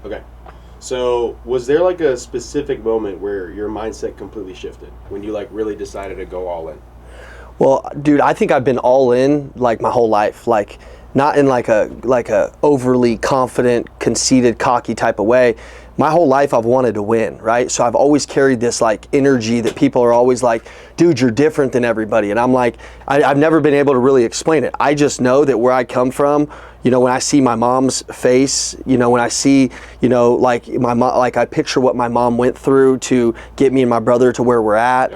Okay. So was there like a specific moment where your mindset completely shifted when you like really decided to go all in? Well, dude, I think I've been all in like my whole life, like not in like a overly confident, conceited, cocky type of way. My whole life I've wanted to win, right? So I've always carried this like energy that people are always like, dude, you're different than everybody. And I'm like, I've never been able to really explain it. I just know that where I come from, you know, when I see my mom's face, you know, when I see, you know, like my mom, like I picture what my mom went through to get me and my brother to where we're at.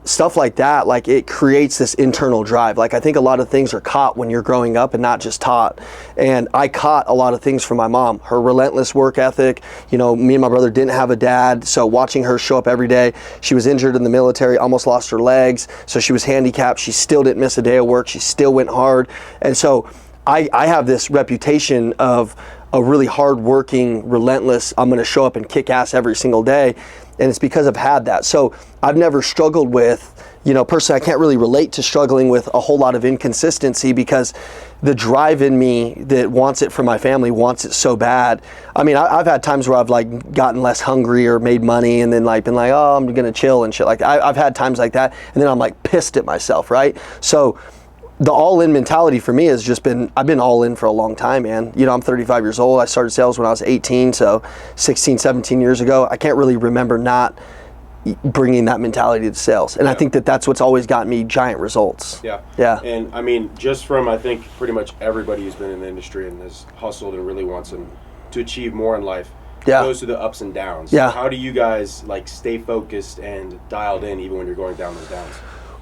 Stuff like that, like it creates this internal drive. Like I think a lot of things are caught when you're growing up and not just taught. And I caught a lot of things from my mom, her relentless work ethic. You know, me and my brother didn't have a dad, so watching her show up every day. She was injured in the military, almost lost her legs, so she was handicapped. She still didn't miss a day of work. She still went hard. And so I have this reputation of a really hard-working, relentless, I'm going to show up and kick ass every single day, and it's because I've had that. So I've never struggled with, you know, personally, I can't really relate to struggling with a whole lot of inconsistency because the drive in me that wants it for my family wants it so bad. I mean, I've had times where I've like gotten less hungry or made money and then like been like, oh, I'm going to chill and shit like that. I've had times like that, and then I'm like pissed at myself, right? So the all-in mentality for me has just been, I've been all in for a long time, man. You know, I'm 35 years old. I started sales when I was 18, so 16, 17 years ago. I can't really remember not bringing that mentality to sales. And I think that that's what's always gotten me giant results. Yeah. Yeah. And I mean, just from, I think, pretty much everybody who's been in the industry and has hustled and really wants to achieve more in life, goes through the ups and downs. Yeah. How do you guys like stay focused and dialed in even when you're going down those downs?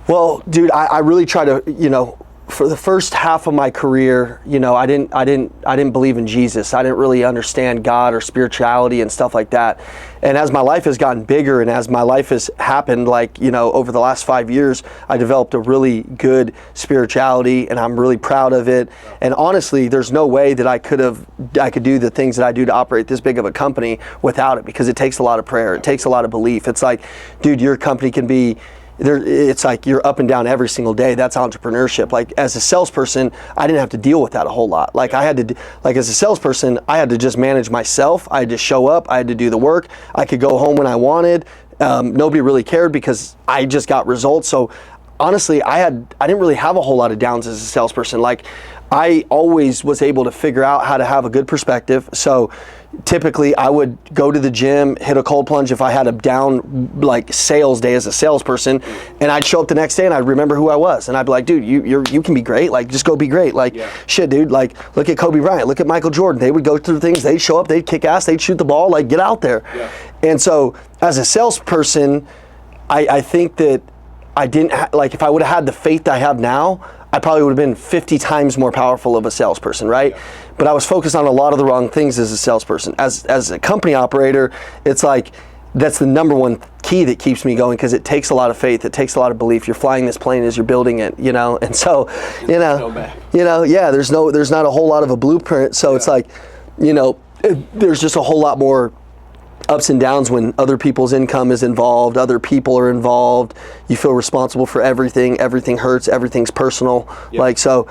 Well, dude, I really try to, you know, for the first half of my career, you know, I didn't believe in Jesus. I didn't really understand God or spirituality and stuff like that. And as my life has gotten bigger and as my life has happened, like, you know, over the last 5 years, I developed a really good spirituality and I'm really proud of it. And honestly, there's no way that I could do the things that I do to operate this big of a company without it, because it takes a lot of prayer. It takes a lot of belief. It's like, dude, your company can be it's like you're up and down every single day. That's entrepreneurship. Like as a salesperson, I didn't have to deal with that a whole lot. Like I had to, like as a salesperson, I had to just manage myself. I had to show up. I had to do the work. I could go home when I wanted. Nobody really cared because I just got results. So honestly, I didn't really have a whole lot of downs as a salesperson. Like I always was able to figure out how to have a good perspective. So typically I would go to the gym, hit a cold plunge if I had a down like sales day as a salesperson, and I'd show up the next day and I'd remember who I was, and I'd be like, dude, you can be great, like just go be great. Like shit, dude, like look at Kobe Bryant, look at Michael Jordan. They would go through things, they'd show up, they'd kick ass, they'd shoot the ball, like get out there. And so as a salesperson, I think that I didn't like if I would have had the faith that I have now, I probably would have been 50 times more powerful of a salesperson, right? But I was focused on a lot of the wrong things as a salesperson. As a company operator, it's like that's the number one key that keeps me going, because it takes a lot of faith, it takes a lot of belief. You're flying this plane as you're building it, you know, and so there's not a whole lot of a blueprint. So it's like, you know, there's just a whole lot more ups and downs when other people's income is involved, other people are involved, you feel responsible for everything hurts, everything's personal. Like so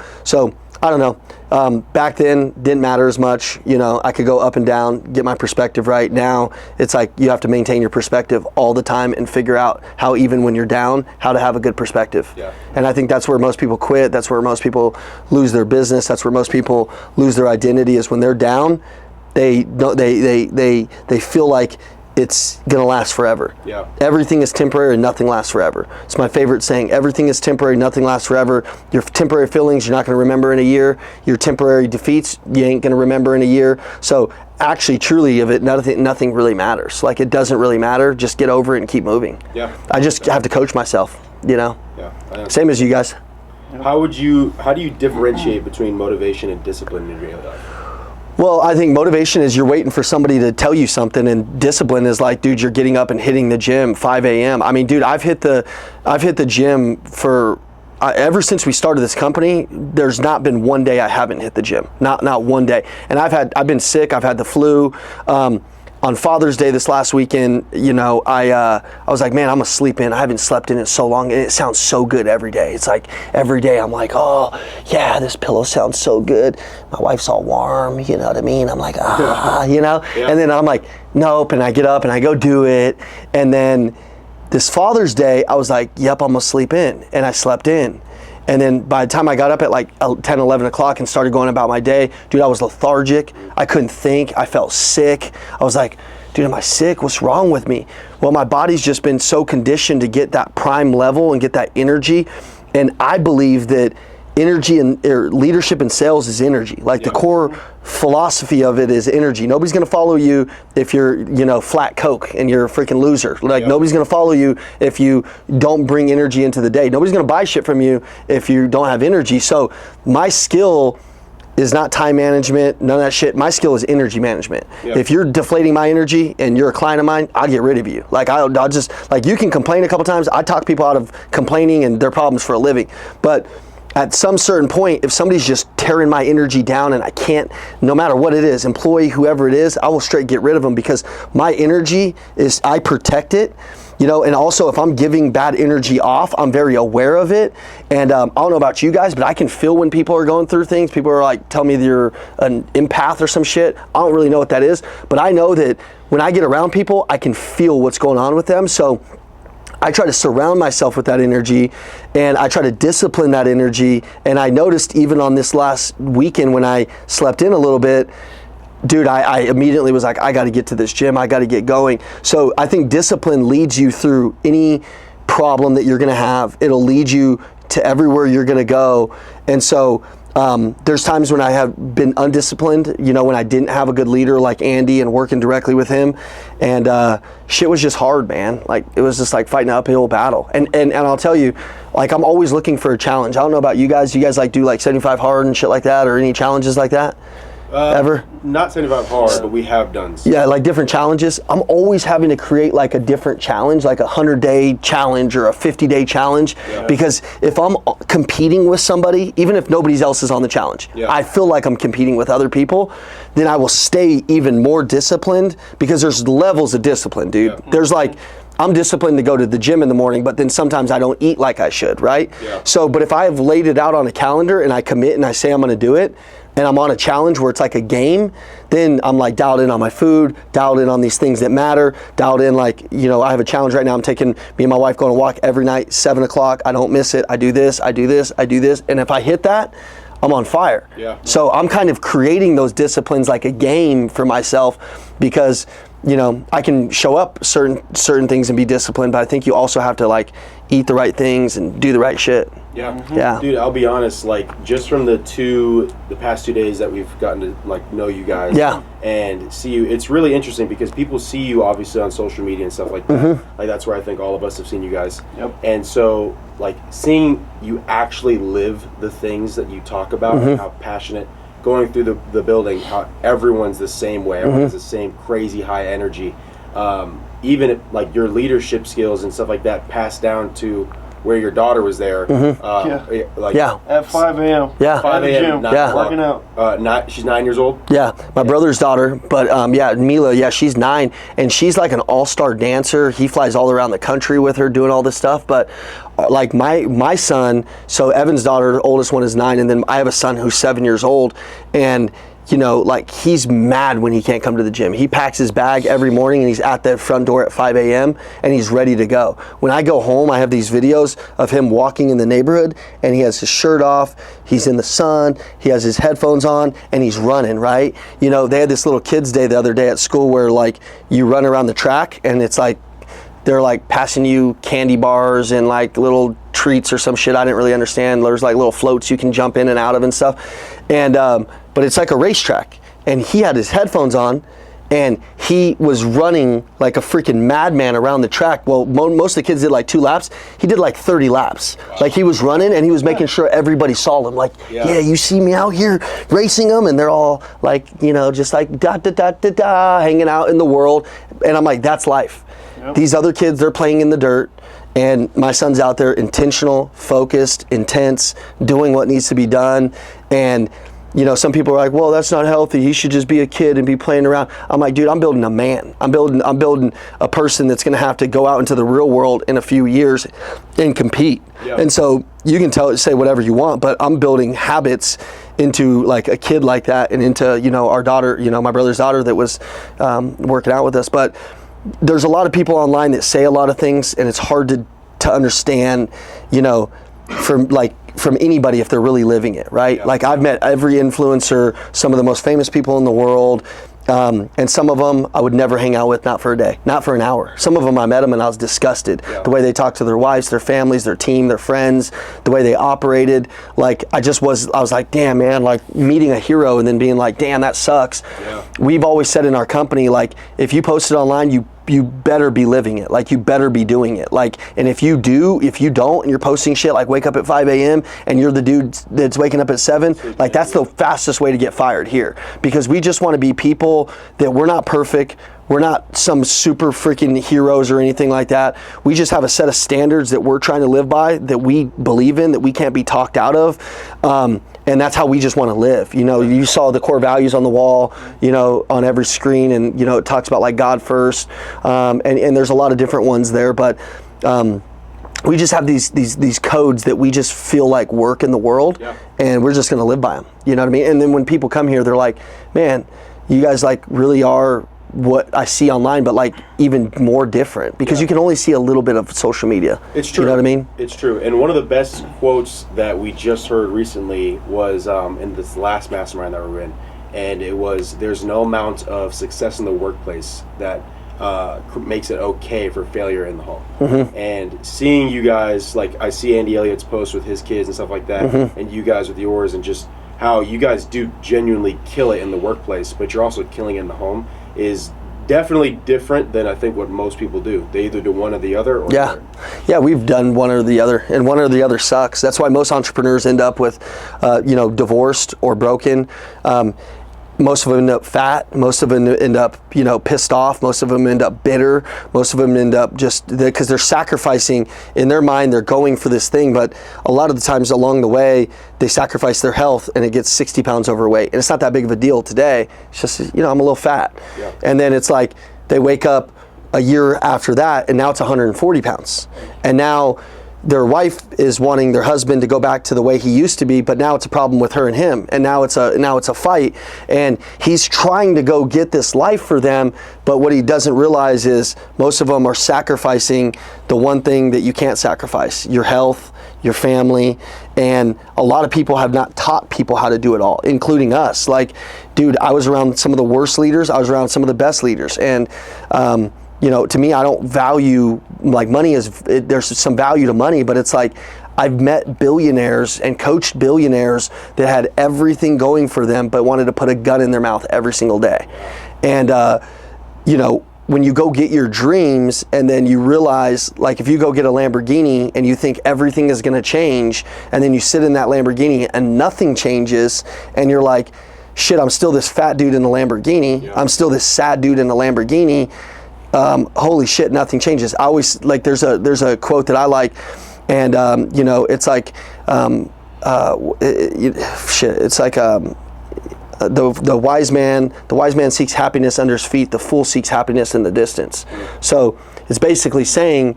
I don't know, back then didn't matter as much, you know, I could go up and down, get my perspective right. Now it's like you have to maintain your perspective all the time and figure out how, even when you're down, how to have a good perspective. And I think that's where most people quit, that's where most people lose their business, that's where most people lose their identity, is when they're down. They feel like it's gonna last forever. Everything is temporary and nothing lasts forever. It's my favorite saying, everything is temporary, nothing lasts forever. Your temporary feelings you're not gonna remember in a year. Your temporary defeats you ain't gonna remember in a year. So actually, truly, of it, nothing really matters. Like it doesn't really matter. Just get over it and keep moving. I just have to coach myself, you know? Same as you guys. How do you differentiate between motivation and discipline in your daily life? Well, I think motivation is you're waiting for somebody to tell you something, and discipline is like, dude, you're getting up and hitting the gym 5 a.m. I mean, dude, I've hit the gym for ever since we started this company. There's not been one day I haven't hit the gym, not one day. And I've been sick, I've had the flu. on Father's Day this last weekend, you know, I was like, man, I'm gonna sleep in. I haven't slept in it so long, and it sounds so good every day. It's like every day I'm like, oh yeah, this pillow sounds so good. My wife's all warm, you know what I mean? I'm like, you know, and then I'm like, nope, and I get up and I go do it, and then this Father's Day, I was like, yep, I'm gonna sleep in, and I slept in. And then by the time I got up at like 10, 11 o'clock and started going about my day, dude, I was lethargic. I couldn't think. I felt sick. I was like, dude, am I sick? What's wrong with me? Well, my body's just been so conditioned to get that prime level and get that energy. And I believe that energy and leadership in sales is energy. Like the core philosophy of it is energy. Nobody's going to follow you if you're, you know, flat Coke and you're a freaking loser. Like nobody's going to follow you if you don't bring energy into the day. Nobody's going to buy shit from you if you don't have energy. So my skill is not time management, none of that shit. My skill is energy management. If you're deflating my energy and you're a client of mine, I'll get rid of you. Like I'll just, like you can complain a couple times. I talk people out of complaining and their problems for a living. But at some certain point, if somebody's just tearing my energy down and I can't, no matter what it is, employee, whoever it is, I will straight get rid of them, because my energy is, I protect it, you know, and also if I'm giving bad energy off, I'm very aware of it. And I don't know about you guys, but I can feel when people are going through things. People are like, tell me you're an empath or some shit. I don't really know what that is, but I know that when I get around people, I can feel what's going on with them. So I try to surround myself with that energy, and I try to discipline that energy. And I noticed even on this last weekend when I slept in a little bit, dude, I immediately was like, I got to get to this gym. I got to get going. So I think discipline leads you through any problem that you're going to have. It'll lead you to everywhere you're going to go. And so there's times when I have been undisciplined, you know, when I didn't have a good leader like Andy and working directly with him, and shit was just hard, man. Like it was just like fighting an uphill battle. And I'll tell you, like I'm always looking for a challenge. I don't know about you guys. Do you guys like do like 75 hard and shit like that, or any challenges like that? Ever? Not 75 hard, but we have done some. Yeah, like different challenges. I'm always having to create like a different challenge, like a 100-day challenge or a 50-day challenge, because if I'm competing with somebody, even if nobody else is on the challenge, I feel like I'm competing with other people, then I will stay even more disciplined, because there's levels of discipline, dude. There's like, I'm disciplined to go to the gym in the morning, but then sometimes I don't eat like I should, right? So, but if I have laid it out on a calendar and I commit and I say I'm going to do it, and I'm on a challenge where it's like a game, then I'm like dialed in on my food, dialed in on these things that matter, dialed in like, you know, I have a challenge right now. I'm taking me and my wife going to walk every night, 7 o'clock. I don't miss it. I do this, I do this, I do this. And if I hit that, I'm on fire. So I'm kind of creating those disciplines like a game for myself, because, you know, I can show up certain things and be disciplined, but I think you also have to like eat the right things and do the right shit. Dude, I'll be honest, like just from the past 2 days that we've gotten to like know you guys and see you, it's really interesting because people see you obviously on social media and stuff like that. Like that's where I think all of us have seen you guys. And so like seeing you actually live the things that you talk about, and how passionate, going through the building, how everyone's the same way, everyone's the same crazy high energy, even if, like your leadership skills and stuff like that passed down to where your daughter was there, like at 5 a.m. 5 a.m. working out. She's 9 years old. My brother's daughter, but Mila, she's 9, and she's like an all-star dancer. He flies all around the country with her doing all this stuff. But like my son, so Evan's daughter, the oldest one, is 9, and then I have a son who's 7 years old, and you know, like he's mad when he can't come to the gym. He packs his bag every morning and he's at the front door at 5 a.m. and he's ready to go. When I go home, I have these videos of him walking in the neighborhood, and he has his shirt off, he's in the sun, he has his headphones on, and he's running, right? You know, they had this little kids day the other day at school where like you run around the track and it's like they're like passing you candy bars and like little treats or some shit I didn't really understand. There's like little floats you can jump in and out of and stuff. And but it's like a racetrack, and he had his headphones on and he was running like a freaking madman around the track. Well, most of the kids did like 2 laps. He did like 30 laps. Like he was running and he was making sure everybody saw him. Like, yeah, you see me out here racing them, and they're all like, you know, just like da da da da da, hanging out in the world. And I'm like, that's life. These other kids, they're playing in the dirt, and my son's out there intentional, focused, intense, doing what needs to be done. And some people are like, well, that's not healthy. He should just be a kid and be playing around. I'm like, dude, I'm building a man. I'm building a person that's going to have to go out into the real world in a few years and compete. Yeah. And so you can say whatever you want, but I'm building habits into like a kid like that, and into, our daughter, my brother's daughter that was working out with us. But there's a lot of people online that say a lot of things, and it's hard to understand, from anybody if they're really living it, right? Yeah. Like I've met every influencer, some of the most famous people in the world, and some of them I would never hang out with, not for a day, not for an hour. Some of them I met them and I was disgusted. Yeah. The way they talked to their wives, their families, their team, their friends, the way they operated. Like I was like, damn, man, like meeting a hero and then being like, damn, that sucks. Yeah. We've always said in our company, like, if you post it online, you better be living it. Like, you better be doing it. Like, and if you don't, and you're posting shit like wake up at 5 a.m. and you're the dude that's waking up at 7, like that's the fastest way to get fired here. Because we just want to be people that we're not perfect. We're not some super freaking heroes or anything like that. We just have a set of standards that we're trying to live by, that we believe in, that we can't be talked out of. And that's how we just want to live. You saw the core values on the wall, on every screen, and, it talks about like God first. And there's a lot of different ones there, but we just have these codes that we just feel like work in the world, yeah. And we're just going to live by them. You know what I mean? And then when people come here, they're like, man, you guys like really are what I see online, but like even more different, because you can only see a little bit of social media. It's true. You know what I mean? It's true. And one of the best quotes that we just heard recently was in this last mastermind that we're in, and it was, there's no amount of success in the workplace that makes it okay for failure in the home. Mm-hmm. And seeing you guys, like I see Andy Elliott's post with his kids and stuff like that, mm-hmm. and you guys with yours, and just how you guys do genuinely kill it in the workplace, but you're also killing it in the home, is definitely different than I think what most people do. They either do one or the other. Or yeah, we've done one or the other, and one or the other sucks. That's why most entrepreneurs end up with, divorced or broken. Most of them end up fat. Most of them end up, pissed off. Most of them end up bitter. Most of them end up just because they're sacrificing in their mind. They're going for this thing, but a lot of the times along the way, they sacrifice their health, and it gets 60 pounds overweight. And it's not that big of a deal today. It's just, I'm a little fat. Yeah. And then it's like they wake up a year after that, and now it's 140 pounds. And now their wife is wanting their husband to go back to the way he used to be, but now it's a problem with her and him, and now it's a fight, and he's trying to go get this life for them, but what he doesn't realize is most of them are sacrificing the one thing that you can't sacrifice: your health, your family. And a lot of people have not taught people how to do it all, including us. Like, dude, I was around some of the worst leaders, I was around some of the best leaders, and to me, I don't value, like, money there's some value to money, but it's like, I've met billionaires and coached billionaires that had everything going for them, but wanted to put a gun in their mouth every single day. And, when you go get your dreams, and then you realize, like, if you go get a Lamborghini and you think everything is going to change, and then you sit in that Lamborghini and nothing changes, and you're like, shit, I'm still this fat dude in a Lamborghini. Yeah. I'm still this sad dude in a Lamborghini. Holy shit, nothing changes. I always, like, there's a quote that I like, and it's like, it's like, the wise man seeks happiness under his feet, the fool seeks happiness in the distance. So it's basically saying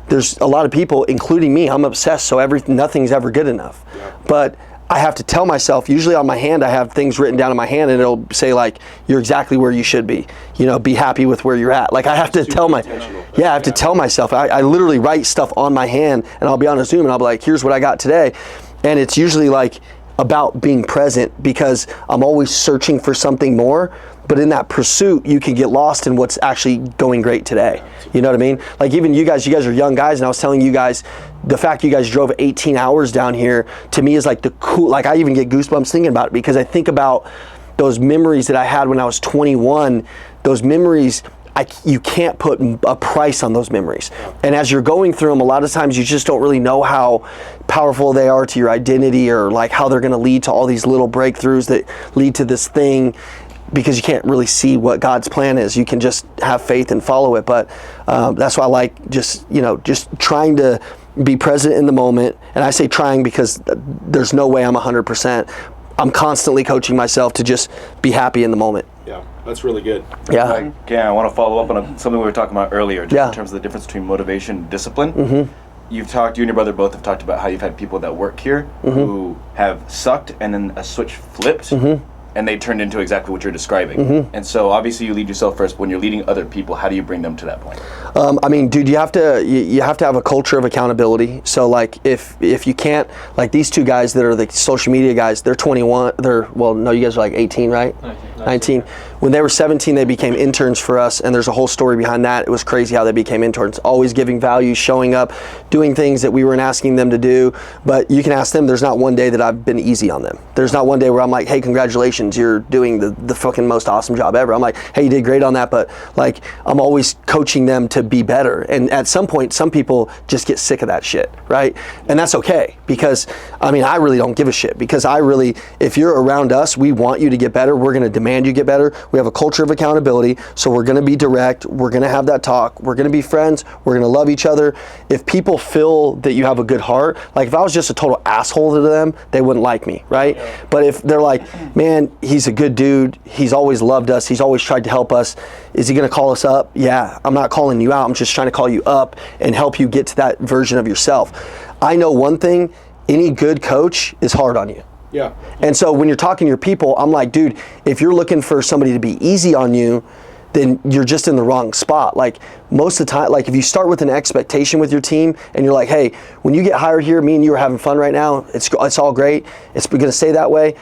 there's a lot of people, including me, I'm obsessed, so nothing's ever good enough. Yeah. But I have to tell myself, usually on my hand, I have things written down in my hand, and it'll say, like, you're exactly where you should be. Be happy with where you're at. Like, I have to tell tell myself. I literally write stuff on my hand, and I'll be on a Zoom, and I'll be like, here's what I got today. And it's usually like about being present, because I'm always searching for something more. But in that pursuit, you can get lost in what's actually going great today. You know what I mean? Like, even you guys are young guys, and I was telling you guys, the fact you guys drove 18 hours down here, to me, is like the cool, like, I even get goosebumps thinking about it, because I think about those memories that I had when I was 21. Those memories, you can't put a price on those memories. And as you're going through them, a lot of times you just don't really know how powerful they are to your identity, or like how they're going to lead to all these little breakthroughs that lead to this thing, because you can't really see what God's plan is. You can just have faith and follow it. But that's why I like just trying to be present in the moment. And I say trying because there's no way I'm 100%. I'm constantly coaching myself to just be happy in the moment. Yeah, that's really good. Yeah. Again, I want to follow up on something we were talking about earlier, just Yeah. in terms of the difference between motivation and discipline. Mm-hmm. You and your brother both have talked about how you've had people that work here who have sucked and then a switch flipped and they turned into exactly what you're describing. And so obviously you lead yourself first, but when you're leading other people, how do you bring them to that point? I mean, dude, you have to have a culture of accountability. So like if you can't, like these two guys that are the social media guys, they're 21, you guys are like 18, right? 19. When they were 17, they became interns for us, and there's a whole story behind that. It was crazy how they became interns, always giving value, showing up, doing things that we weren't asking them to do. But you can ask them, there's not one day that I've been easy on them. There's not one day where I'm like, hey, congratulations, you're doing the fucking most awesome job ever. I'm like, hey, you did great on that, but like, I'm always coaching them to be better. And at some point, some people just get sick of that shit, right? And that's okay, because I mean, I really don't give a shit, because if you're around us, we want you to get better. We're gonna demand you get better. We have a culture of accountability, so we're gonna be direct, we're gonna have that talk, we're gonna be friends, we're gonna love each other. If people feel that you have a good heart, like if I was just a total asshole to them, they wouldn't like me, right? Yeah. But if they're like, man, he's a good dude, he's always loved us, he's always tried to help us, is he gonna call us up? Yeah, I'm not calling you out, I'm just trying to call you up and help you get to that version of yourself. I know one thing, any good coach is hard on you. Yeah. And so when you're talking to your people, I'm like, dude, if you're looking for somebody to be easy on you, then you're just in the wrong spot. Like most of the time, like if you start with an expectation with your team and you're like, hey, when you get hired here, me and you are having fun right now, it's all great, it's gonna stay that way,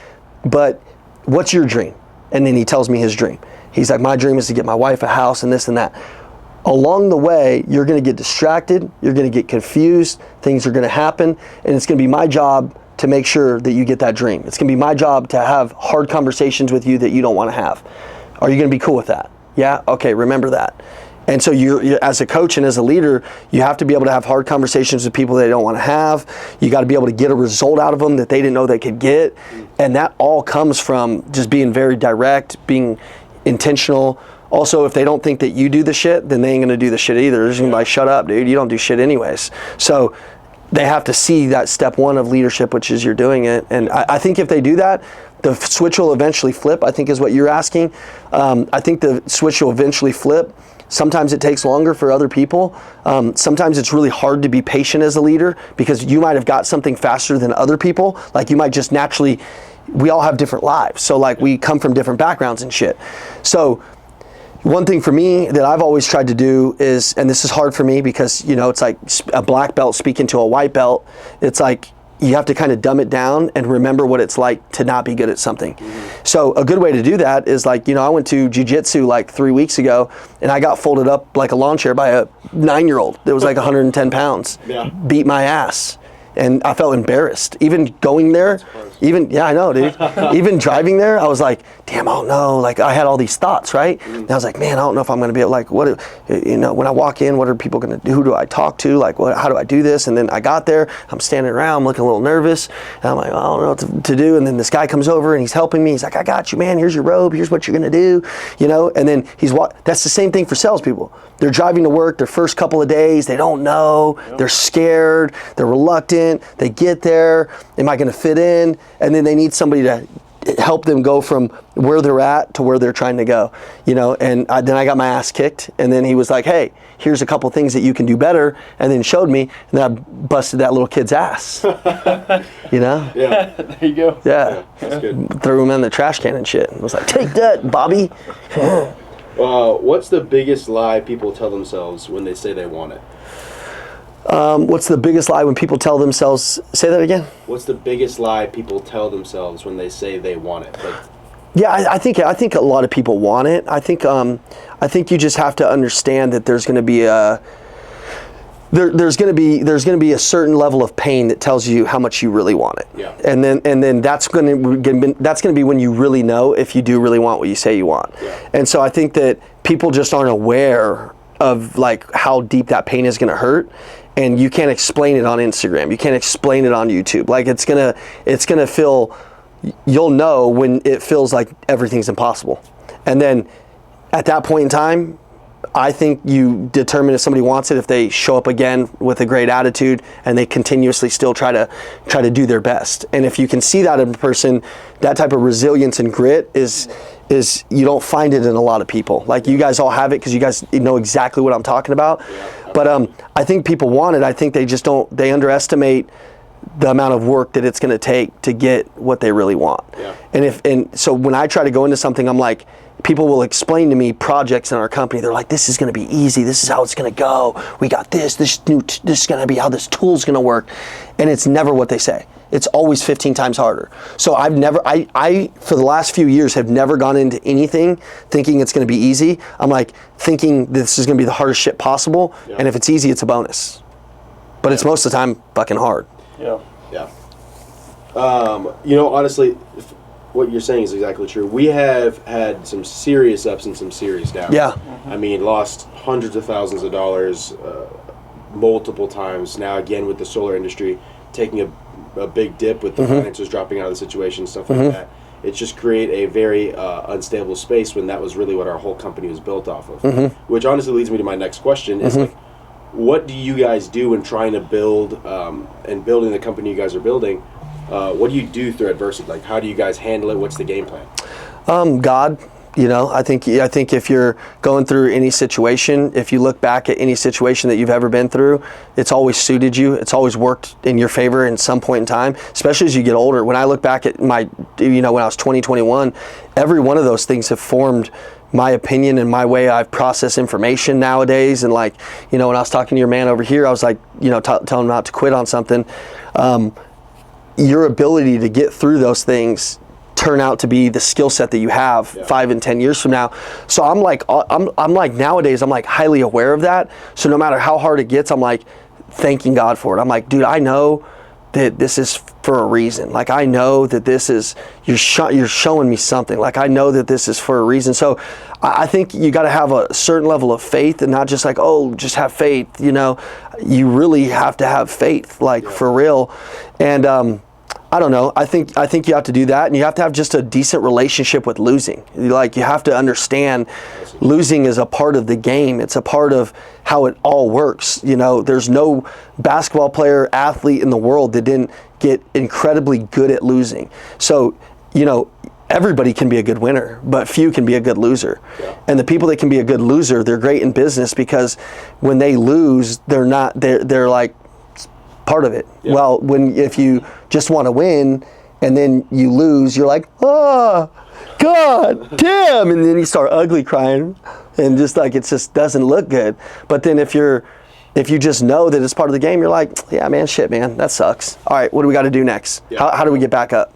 but what's your dream? And then he tells me his dream. He's like, my dream is to get my wife a house and this and that. Along the way, you're gonna get distracted, you're gonna get confused, things are gonna happen, and it's gonna be my job to make sure that you get that dream. It's gonna be my job to have hard conversations with you that you don't wanna have. Are you gonna be cool with that? Yeah? Okay, remember that. And so you as a coach and as a leader, you have to be able to have hard conversations with people they don't wanna have. You gotta be able to get a result out of them that they didn't know they could get. And that all comes from just being very direct, being intentional. Also, if they don't think that you do the shit, then they ain't gonna do the shit either. They're just gonna be like, shut up, dude, you don't do shit anyways. So they have to see that step one of leadership, which is you're doing it. And I think if they do that, the switch will eventually flip, I think is what you're asking. I think the switch will eventually flip. Sometimes it takes longer for other people. Sometimes it's really hard to be patient as a leader, because you might have got something faster than other people. Like you might just naturally, we all have different lives. So like we come from different backgrounds and shit. So one thing for me that I've always tried to do is, and this is hard for me because, you know, it's like a black belt speaking to a white belt. It's like you have to kind of dumb it down and remember what it's like to not be good at something. Mm-hmm. So a good way to do that is like, you know, I went to jiu-jitsu like 3 weeks ago and I got folded up like a lawn chair by a 9-year-old that was like 110 pounds. Yeah. Beat my ass. And I felt embarrassed. Even going there, yeah, I know, dude. Even driving there, I was like, damn, I don't know. Like, I had all these thoughts, right? And I was like, man, I don't know if I'm going to be able, like, what, you know, when I walk in, what are people going to do? Who do I talk to? Like, how do I do this? And then I got there, I'm standing around, I'm looking a little nervous. And I'm like, I don't know what to do. And then this guy comes over and he's helping me. He's like, I got you, man. Here's your robe. Here's what you're going to do, you know? And then that's the same thing for salespeople. They're driving to work their first couple of days. They don't know. They're scared. They're reluctant. They get there. Am I going to fit in? And then they need somebody to help them go from where they're at to where they're trying to go, you know? And then I got my ass kicked. And then he was like, hey, here's a couple things that you can do better. And then showed me. And then I busted that little kid's ass, you know? Yeah. There you go. Yeah. That's good. Threw him in the trash can and shit. I was like, take that, Bobby. What's the biggest lie people tell themselves when they say they want it? What's the biggest lie when people tell themselves, say that again? What's the biggest lie people tell themselves when they say they want it? Yeah, I think a lot of people want it. I think you just have to understand that there's going to be there's going to be a certain level of pain that tells you how much you really want it. Yeah. And then that's going to be when you really know if you do really want what you say you want. Yeah. And so I think that people just aren't aware of like how deep that pain is going to hurt. And you can't explain it on Instagram. You can't explain it on YouTube. Like it's gonna feel, you'll know when it feels like everything's impossible. And then at that point in time, I think you determine if somebody wants it if they show up again with a great attitude and they continuously still try to do their best. And if you can see that in a person, that type of resilience and grit is you don't find it in a lot of people. Like you guys all have it because you guys know exactly what I'm talking about. But I think people want it. I think they underestimate the amount of work that it's going to take to get what they really want. And so when I try to go into something, I'm like, people will explain to me projects in our company. They're like, this is going to be easy. This is how it's going to go. We got this is going to be how this tool's going to work. And it's never what they say. It's always 15 times harder. So I for the last few years have never gone into anything thinking it's going to be easy. I'm like thinking this is going to be the hardest shit possible. And if it's easy, it's a bonus. But it's most of the time fucking hard. Yeah. Honestly, what you're saying is exactly true. We have had some serious ups and some serious downs. I mean, lost hundreds of thousands of dollars multiple times. Now again with the solar industry taking a big dip with the finances dropping out of the situation, stuff like that. It's just create a very unstable space when that was really what our whole company was built off of. Which honestly leads me to my next question is like, what do you guys do when trying to build and building the company you guys are building? What do you do through adversity? Like, how do you guys handle it? What's the game plan? God, I think if you're going through any situation, if you look back at any situation that you've ever been through, it's always suited you. It's always worked in your favor in some point in time, especially as you get older. When I look back at my, when I was 20, 21, every one of those things have formed my opinion and my way I've processed information nowadays. And like, when I was talking to your man over here, I was like, tell him not to quit on something. Your ability to get through those things turn out to be the skill set that you have 5 and 10 years from now. So I'm like nowadays, I'm like highly aware of that. So no matter how hard it gets, I'm like thanking God for it. I'm like, dude, I know that this is for a reason. Like, I know that this is, you're showing me something. Like, I know that this is for a reason. So I think you got to have a certain level of faith and not just like, oh, just have faith. You really have to have faith, like for real. And, I don't know. I think you have to do that, and you have to have just a decent relationship with losing. Like, you have to understand losing is a part of the game. It's a part of how it all works. There's no basketball player, athlete in the world that didn't get incredibly good at losing. So, everybody can be a good winner, but few can be a good loser. And the people that can be a good loser, they're great in business because when they lose, they're like part of it. Well, if you just want to win and then you lose, you're like, oh, God damn, and then you start ugly crying and just like it just doesn't look good. But then if you just know that it's part of the game, you're like, yeah, man, shit, man, that sucks. All right, what do we got to do next? How do we get back up?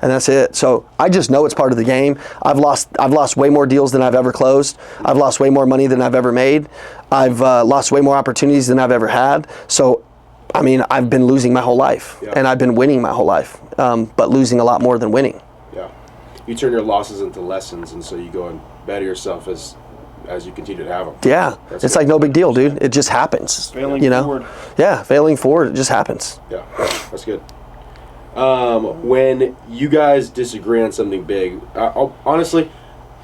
And that's it. So I just know it's part of the game. I've lost way more deals than I've ever closed. I've lost way more money than I've ever made. I've lost way more opportunities than I've ever had. So I mean, I've been losing my whole life, and I've been winning my whole life, but losing a lot more than winning. Yeah, you turn your losses into lessons, and so you go and better yourself as you continue to have them. Yeah, it's like no big deal, dude. It just happens. Failing forward. Yeah, failing forward, it just happens. Yeah, that's good. When you guys disagree on something big, honestly,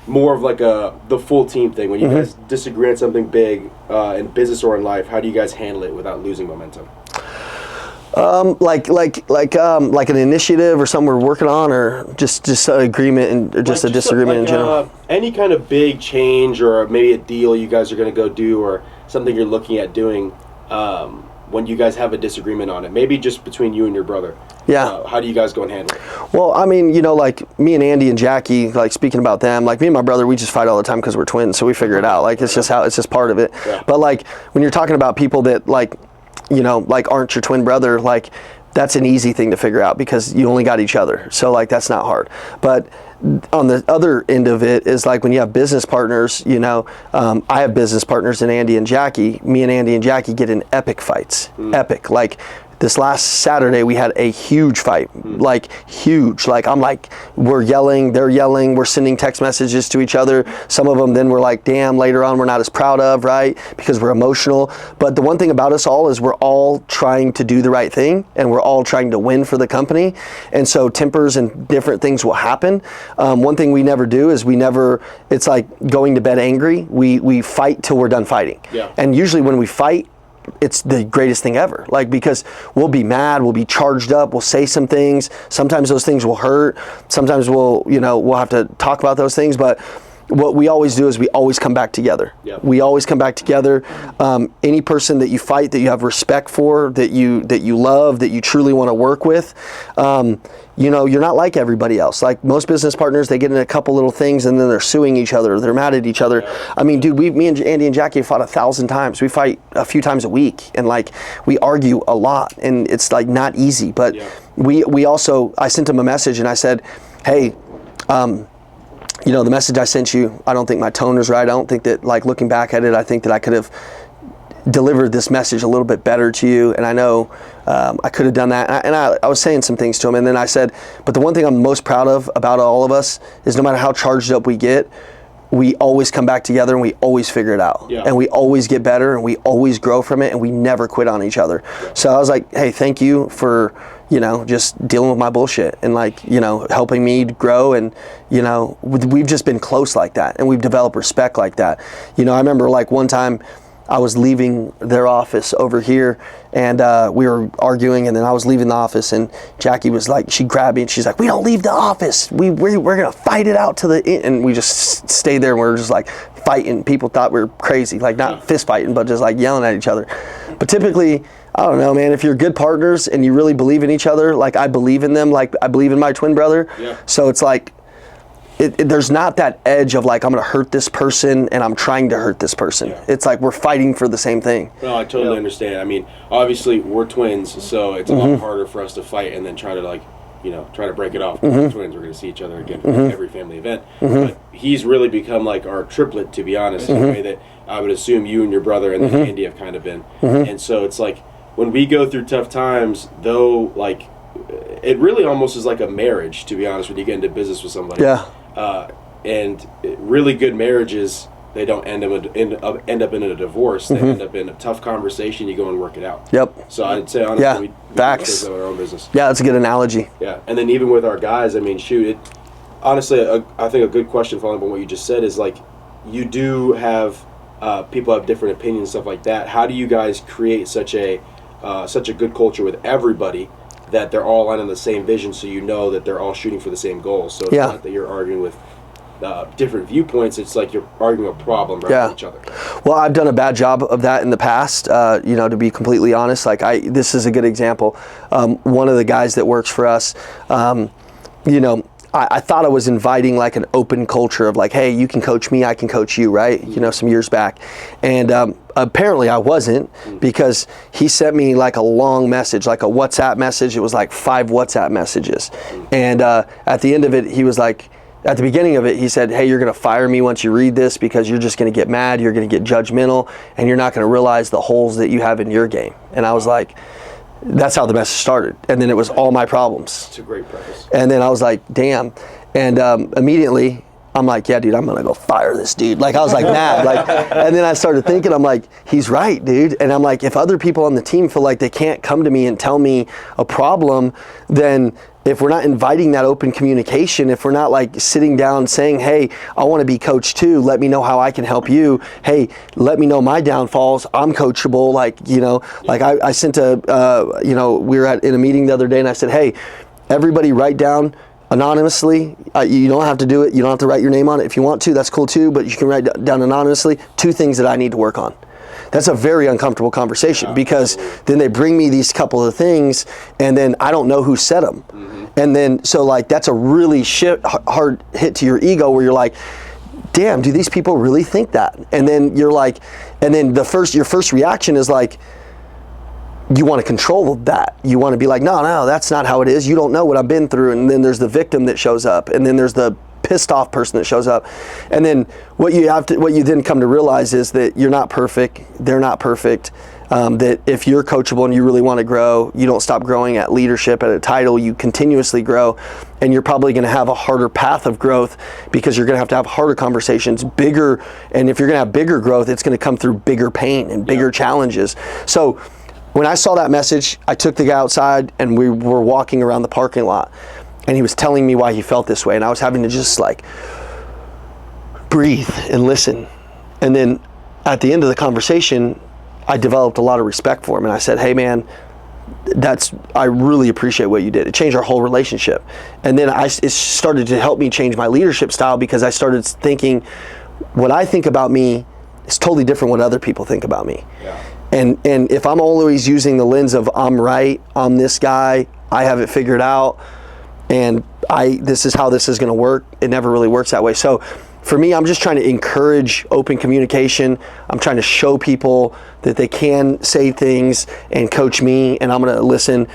more of like the full team thing. When you guys disagree on something big in business or in life, how do you guys handle it without losing momentum? Like an initiative or something we're working on, or just an agreement and just a disagreement in general. Any kind of big change, or maybe a deal you guys are going to go do, or something you're looking at doing. When you guys have a disagreement on it, maybe just between you and your brother. Yeah. How do you guys go and handle it? Well, I mean, like me and Andy and Jackie, like speaking about them, like me and my brother, we just fight all the time because we're twins, so we figure it out. Like it's just part of it. Yeah. But like when you're talking about people that like aren't your twin brother, like that's an easy thing to figure out because you only got each other. So like that's not hard. But on the other end of it is like when you have business partners, I have business partners in Andy and Jackie. Me and Andy and Jackie get in epic fights. Epic. Like this last Saturday we had a huge fight, like huge. Like I'm like, we're yelling, they're yelling, we're sending text messages to each other. Some of them then we're like, damn, later on we're not as proud of, right? Because we're emotional. But the one thing about us all is we're all trying to do the right thing, and we're all trying to win for the company. And so tempers and different things will happen. One thing we never do is it's like going to bed angry. We fight till we're done fighting. Yeah. And usually when we fight, it's the greatest thing ever. Like, because we'll be mad, we'll be charged up, we'll say some things. Sometimes those things will hurt. Sometimes we'll have to talk about those things. But what we always do is we always come back together. Yep. We always come back together. Any person that you fight, that you have respect for, that you love, that you truly want to work with, you're not like everybody else. Like most business partners, they get in a couple little things and then they're suing each other. They're mad at each other. I mean, dude, me and Andy and Jackie have fought 1,000 times. We fight a few times a week, and like we argue a lot, and it's like not easy. But we also, I sent him a message and I said, hey, the message I sent you, I don't think my tone was right. I don't think that, like, looking back at it, I think that I could have delivered this message a little bit better to you. And I know I could have done that. And I was saying some things to him. And then I said, but the one thing I'm most proud of about all of us is no matter how charged up we get, we always come back together and we always figure it out. Yeah. And we always get better and we always grow from it, and we never quit on each other. Yeah. So I was like, hey, thank you for, just dealing with my bullshit and helping me grow. And, we've just been close like that, and we've developed respect like that. I remember like one time I was leaving their office over here, and we were arguing, and then I was leaving the office, and Jackie was like, she grabbed me and she's like, we don't leave the office. We're going to fight it out to the end. And we just stayed there, and we were just like fighting. People thought we were crazy, like not fist fighting, but just like yelling at each other. But typically, I don't know, man, if you're good partners and you really believe in each other, like I believe in them, like I believe in my twin brother. Yeah. So it's like, there's not that edge of like, I'm going to hurt this person and I'm trying to hurt this person. Yeah. It's like we're fighting for the same thing. No, I totally understand. I mean, obviously we're twins, so it's a lot harder for us to fight and then try to break it off. We're twins, we're going to see each other again for every family event. But he's really become like our triplet, to be honest, in the way that I would assume you and your brother and then Andy have kind of been. And so it's like, when we go through tough times, though, like, it really almost is like a marriage, to be honest, when you get into business with somebody. Yeah. And really good marriages, they don't end up in a divorce. They end up in a tough conversation. You go and work it out. Yep. So I'd say honestly, we facts. our own business. Yeah, that's a good analogy. Yeah, and then even with our guys, I mean, shoot, honestly, I think a good question following up on what you just said is like, you do have people have different opinions, stuff like that. How do you guys create such a good culture with everybody, that they're all on the same vision, so that they're all shooting for the same goal? So it's not that you're arguing with different viewpoints. It's like you're arguing a problem with each other. Well, I've done a bad job of that in the past, to be completely honest. Like this is a good example. One of the guys that works for us, I thought I was inviting like an open culture of like, hey, you can coach me, I can coach you, right? Some years back. And apparently I wasn't, because he sent me like a long message, like a WhatsApp message. It was like 5 WhatsApp messages. And at the end of it, he was like, at the beginning of it, he said, hey, you're going to fire me once you read this, because you're just going to get mad, you're going to get judgmental, and you're not going to realize the holes that you have in your game. And I was like, that's how the message started. And then it was all my problems. It's a great preface. And then I was like, damn. And immediately I'm like, yeah, dude, I'm going to go fire this dude. Like, I was like mad. And then I started thinking, I'm like, he's right, dude. And I'm like, if other people on the team feel like they can't come to me and tell me a problem, then if we're not inviting that open communication, if we're not like sitting down saying, hey, I want to be coached too, let me know how I can help you. Hey, let me know my downfalls. I'm coachable. I sent we were in a meeting the other day, and I said, hey, everybody write down anonymously. You don't have to do it. You don't have to write your name on it. If you want to, that's cool too, but you can write down anonymously 2 things that I need to work on. That's a very uncomfortable conversation, because then they bring me these couple of things, and then I don't know who said them. And then, so like, that's a really hard hit to your ego, where you're like, damn, do these people really think that? And then you're like, and then your first reaction is like, you want to control that. You want to be like, no, that's not how it is. You don't know what I've been through. And then there's the victim that shows up, and then there's the pissed off person that shows up. And then what you then come to realize is that you're not perfect, they're not perfect. that if you're coachable and you really want to grow, you don't stop growing at leadership, at a title, you continuously grow, and you're probably going to have a harder path of growth because you're going to have harder conversations, bigger, and if you're going to have bigger growth, it's going to come through bigger pain and bigger challenges. So when I saw that message, I took the guy outside and we were walking around the parking lot, and he was telling me why he felt this way, and I was having to just like breathe and listen. And then at the end of the conversation, I developed a lot of respect for him, and I said, hey man, I really appreciate what you did. It changed our whole relationship. And then it started to help me change my leadership style, because I started thinking, what I think about me is totally different what other people think about me. Yeah. And if I'm always using the lens of I'm right, I'm this guy, I have it figured out, and this is how this is going to work, it never really works that way. So for me, I'm just trying to encourage open communication. I'm trying to show people that they can say things and coach me, and I'm going to listen,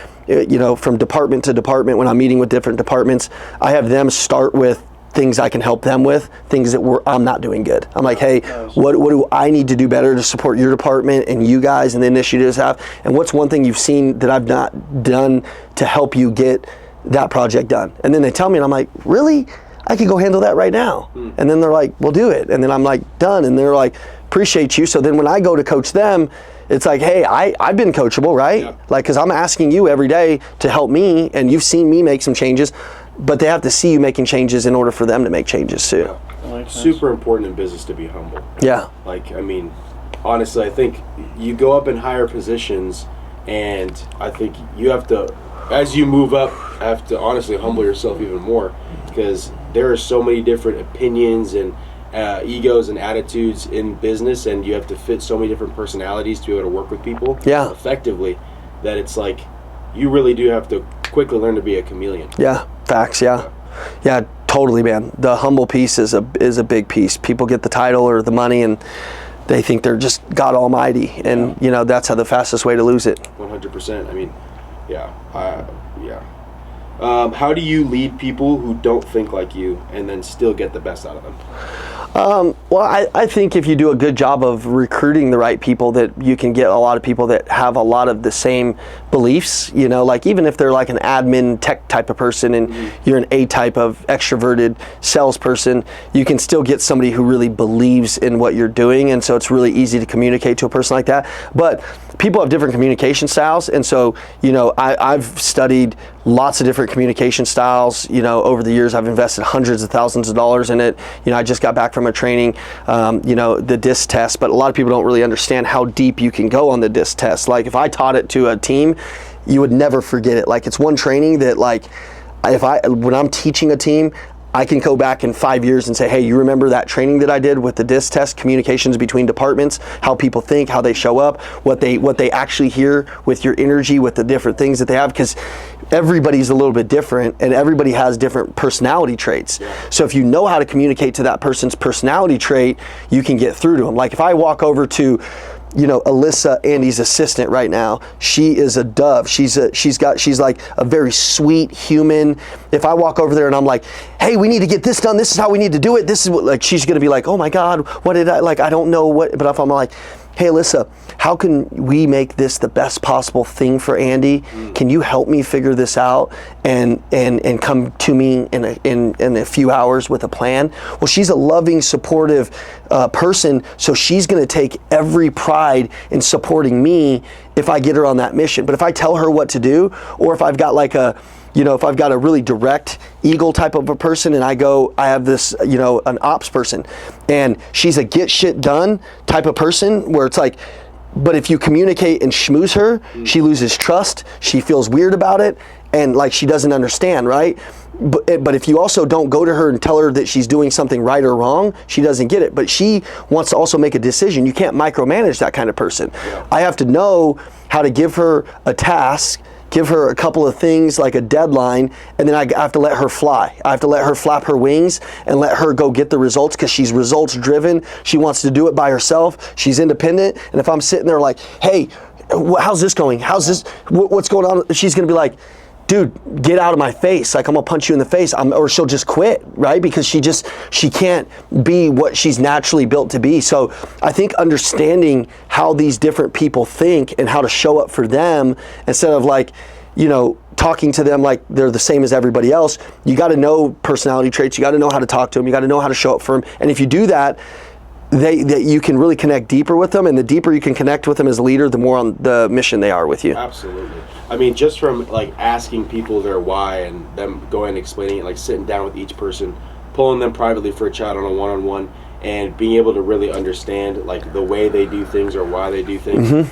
from department to department. When I'm meeting with different departments, I have them start with things I can help them with, things that I'm not doing good. I'm like, hey, what do I need to do better to support your department and you guys and the initiatives have? And what's one thing you've seen that I've not done to help you get that project done? And then they tell me, and I'm like, really? I could go handle that right now. And then they're like, well, do it. And then I'm like, done. And they're like, appreciate you. So then when I go to coach them, it's like, hey, I've been coachable, right? Yeah. Like, because I'm asking you every day to help me, and you've seen me make some changes, but they have to see you making changes in order for them to make changes too. Super important in business to be humble. Yeah. Like, I mean, honestly, I think you go up in higher positions, and I think you have to, as you move up, have to honestly humble yourself even more, because there are so many different opinions and egos and attitudes in business, and you have to fit so many different personalities to be able to work with people effectively, that it's like you really do have to quickly learn to be a chameleon. Yeah, facts. Yeah, totally, man. The humble piece is a big piece. People get the title or the money, and they think they're just God Almighty, and that's how the fastest way to lose it. 100%. I mean, how do you lead people who don't think like you and then still get the best out of them? Well, I think if you do a good job of recruiting the right people, that you can get a lot of people that have a lot of the same beliefs, like even if they're like an admin tech type of person and you're an A type of extroverted salesperson, you can still get somebody who really believes in what you're doing. And so it's really easy to communicate to a person like that. But people have different communication styles. And so, I've studied lots of different communication styles. Over the years, I've invested hundreds of thousands of dollars in it. I just got back from a training, the DISC test, but a lot of people don't really understand how deep you can go on the DISC test. Like if I taught it to a team, you would never forget it. Like it's one training that when I'm teaching a team, I can go back in 5 years and say, hey, you remember that training that I did with the DISC test, communications between departments, how people think, how they show up, what they actually hear with your energy, with the different things that they have, because everybody's a little bit different and everybody has different personality traits. So if you know how to communicate to that person's personality trait, you can get through to them. Like if I walk over to Alyssa, Andy's assistant right now, she is a dove. She's like a very sweet human. If I walk over there and I'm like, hey, we need to get this done, this is how we need to do it, this is what, like, she's gonna be like, oh my God, what did I don't know what, but if I'm like, hey Alyssa, how can we make this the best possible thing for Andy? Can you help me figure this out and come to me in a few hours with a plan? Well, she's a loving, supportive person, so she's going to take every pride in supporting me if I get her on that mission. But if I tell her what to do, or if I've got like if I've got a really direct eagle type of a person, and I have this, an ops person, and she's a get shit done type of person, where it's like, but if you communicate and schmooze her, she loses trust, she feels weird about it, and like she doesn't understand, right? But if you also don't go to her and tell her that she's doing something right or wrong, she doesn't get it. But she wants to also make a decision. You can't micromanage that kind of person. I have to know how to give her a task, give her a couple of things like a deadline, and then I have to let her fly. I have to let her flap her wings and let her go get the results, because she's results driven. She wants to do it by herself. She's independent. And if I'm sitting there like, hey, how's this going? How's this? What's going on? She's going to be like, dude, get out of my face. Like, I'm gonna punch you in the face. Or she'll just quit, right? Because she can't be what she's naturally built to be. So I think understanding how these different people think and how to show up for them instead of like, you know, talking to them like they're the same as everybody else, you got to know personality traits. You got to know how to talk to them. You got to know how to show up for them. And if you do that, you can really connect deeper with them, and the deeper you can connect with them as a leader, the more on the mission they are with you. Absolutely. I mean, just from like asking people their why and them going and explaining it, like sitting down with each person, pulling them privately for a chat on a one-on-one, and being able to really understand like the way they do things or why they do things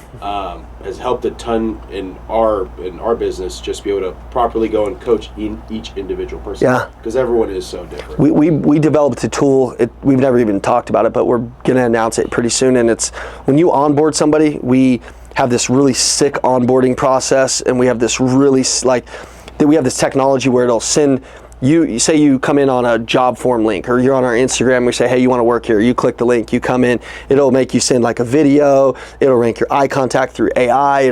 has helped a ton in our business. Just be able to properly go and coach each individual person. Yeah, because everyone is so different. We developed a tool. We've never even talked about it, but we're gonna announce it pretty soon. And it's when you onboard somebody, we have this really sick onboarding process, and we have this really we have this technology where it'll send. You say you come in on a job form link, or you're on our Instagram, we say, hey, you want to work here, you click the link, you come in, it'll make you send like a video, it'll rank your eye contact through AI,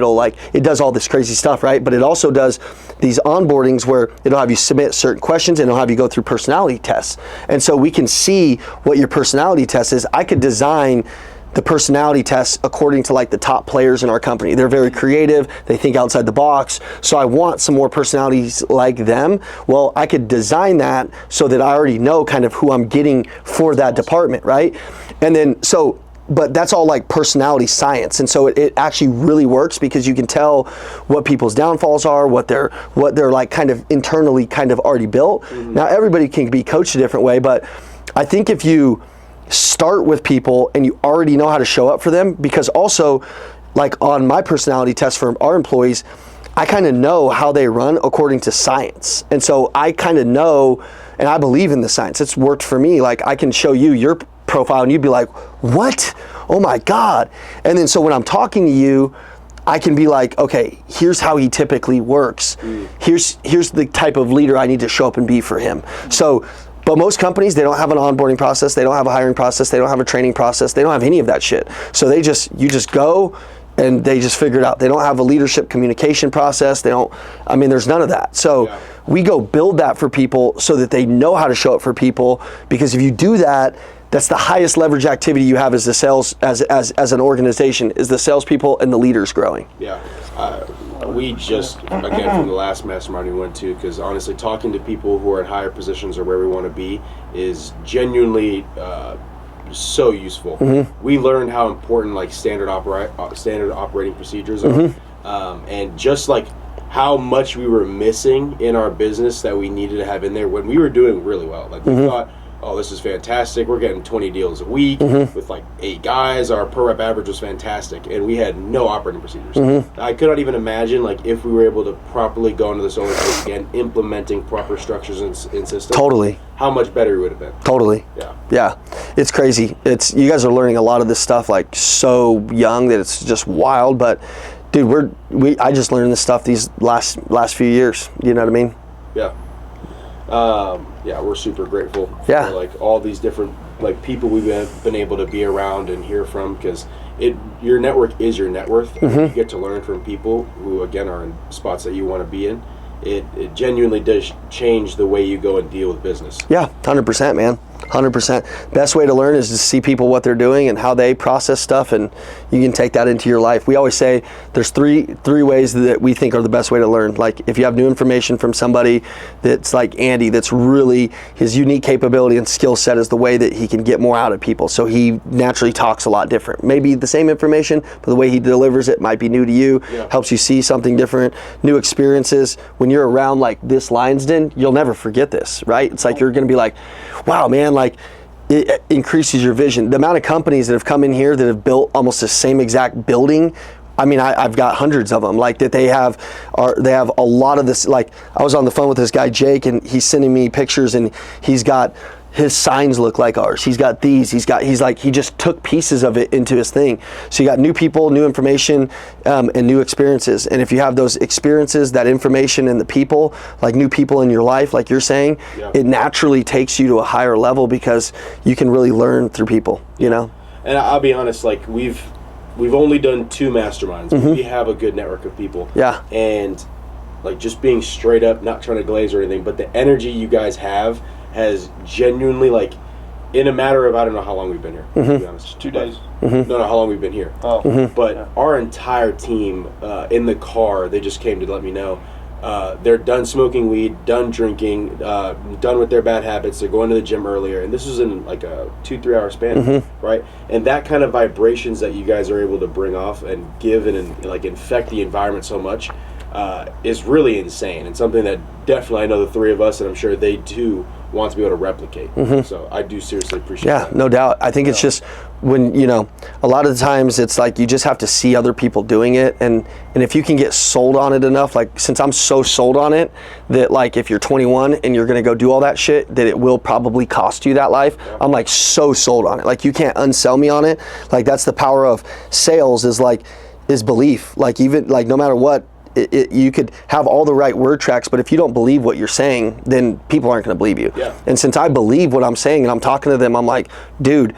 it does all this crazy stuff, right? But it also does these onboardings where it'll have you submit certain questions and it'll have you go through personality tests. And so we can see what your personality test is. I could design the personality tests according to like the top players in our company. They're very creative, they think outside the box, so I want some more personalities like them. Well, I could design that so that I already know kind of who I'm getting for that department, right? And then but that's all like personality science, and so it actually really works because you can tell what people's downfalls are, what they're like kind of internally kind of already built. Now everybody can be coached a different way, but I think if you start with people and you already know how to show up for them, because also like on my personality test for our employees, I kind of know how they run according to science. And so I kind of know, and I believe in the science. It's worked for me. Like I can show you your profile and you'd be like, what? Oh my God. And then so when I'm talking to you, I can be like, okay, here's how he typically works. Here's the type of leader I need to show up and be for him. But most companies, they don't have an onboarding process, they don't have a hiring process, they don't have a training process, they don't have any of that shit. So you just go and they just figure it out. They don't have a leadership communication process. There's none of that. So we go build that for people so that they know how to show up for people, because if you do that, that's the highest leverage activity you have as the sales, as an organization, is the salespeople and the leaders growing. Yeah. We just, again, from the last mastermind we went to, because honestly, talking to people who are in higher positions or where we want to be is genuinely so useful. We learned how important like standard operating procedures are, and just like how much we were missing in our business that we needed to have in there when we were doing really well. Like we thought, oh, this is fantastic. We're getting 20 deals a week with like 8 guys. Our per rep average was fantastic, and we had no operating procedures. I could not even imagine like if we were able to properly go into this owner space again, implementing proper structures and systems. Totally. How much better we would have been. Totally. Yeah. It's crazy. You guys are learning a lot of this stuff like so young that it's just wild. But dude, I just learned this stuff these last few years. You know what I mean? Yeah. We're super grateful for like all these different like people we've been able to be around and hear from, because your network is your net worth. You get to learn from people who again are in spots that you want to be in. It genuinely does change the way you go and deal with business. Yeah, 100%, man. 100%. Best way to learn is to see people what they're doing and how they process stuff, and you can take that into your life. We always say there's three ways that we think are the best way to learn. Like if you have new information from somebody that's like Andy, that's really his unique capability and skill set is the way that he can get more out of people. So he naturally talks a lot different. Maybe the same information, but the way he delivers it might be new to you, helps you see something different, new experiences. When you're around like this lion's den, you'll never forget this, right? It's like you're gonna be like, wow, man, like it increases your vision. The amount of companies that have come in here that have built almost the same exact building, I mean, I've got hundreds of them, like that they have a lot of this. Like I was on the phone with this guy, Jake, and he's sending me pictures, and he's got his signs look like ours. He's got these, he just took pieces of it into his thing. So you got new people, new information, and new experiences. And if you have those experiences, that information, and the people, like new people in your life, like you're saying, it naturally takes you to a higher level because you can really learn through people, you know? And I'll be honest, like we've only done 2 masterminds. We have a good network of people. Yeah. And like just being straight up, not trying to glaze or anything, but the energy you guys have has genuinely, like, in a matter of, I don't know how long we've been here, to be honest. 2 days. No, how long we've been here. But Yeah. our entire team in the car, they just came to let me know. They're done smoking weed, done drinking, done with their bad habits. They're going to the gym earlier, and this was in like a 2-3 hour span, right? And that kind of vibrations that you guys are able to bring off and give and like infect the environment so much is really insane, and something that definitely I know the three of us, and I'm sure they too, want to be able to replicate. So I do seriously appreciate that. Yeah, no doubt. I think it's just when, you know, a lot of the times it's like you just have to see other people doing it, and if you can get sold on it enough, like since I'm so sold on it that like if you're 21 and you're gonna go do all that shit, that it will probably cost you that life. I'm like so sold on it. Like you can't unsell me on it. Like that's the power of sales, is belief. Like even like no matter what, you could have all the right word tracks, but if you don't believe what you're saying, then people aren't going to believe you. And since I believe what I'm saying and I'm talking to them, I'm like, dude,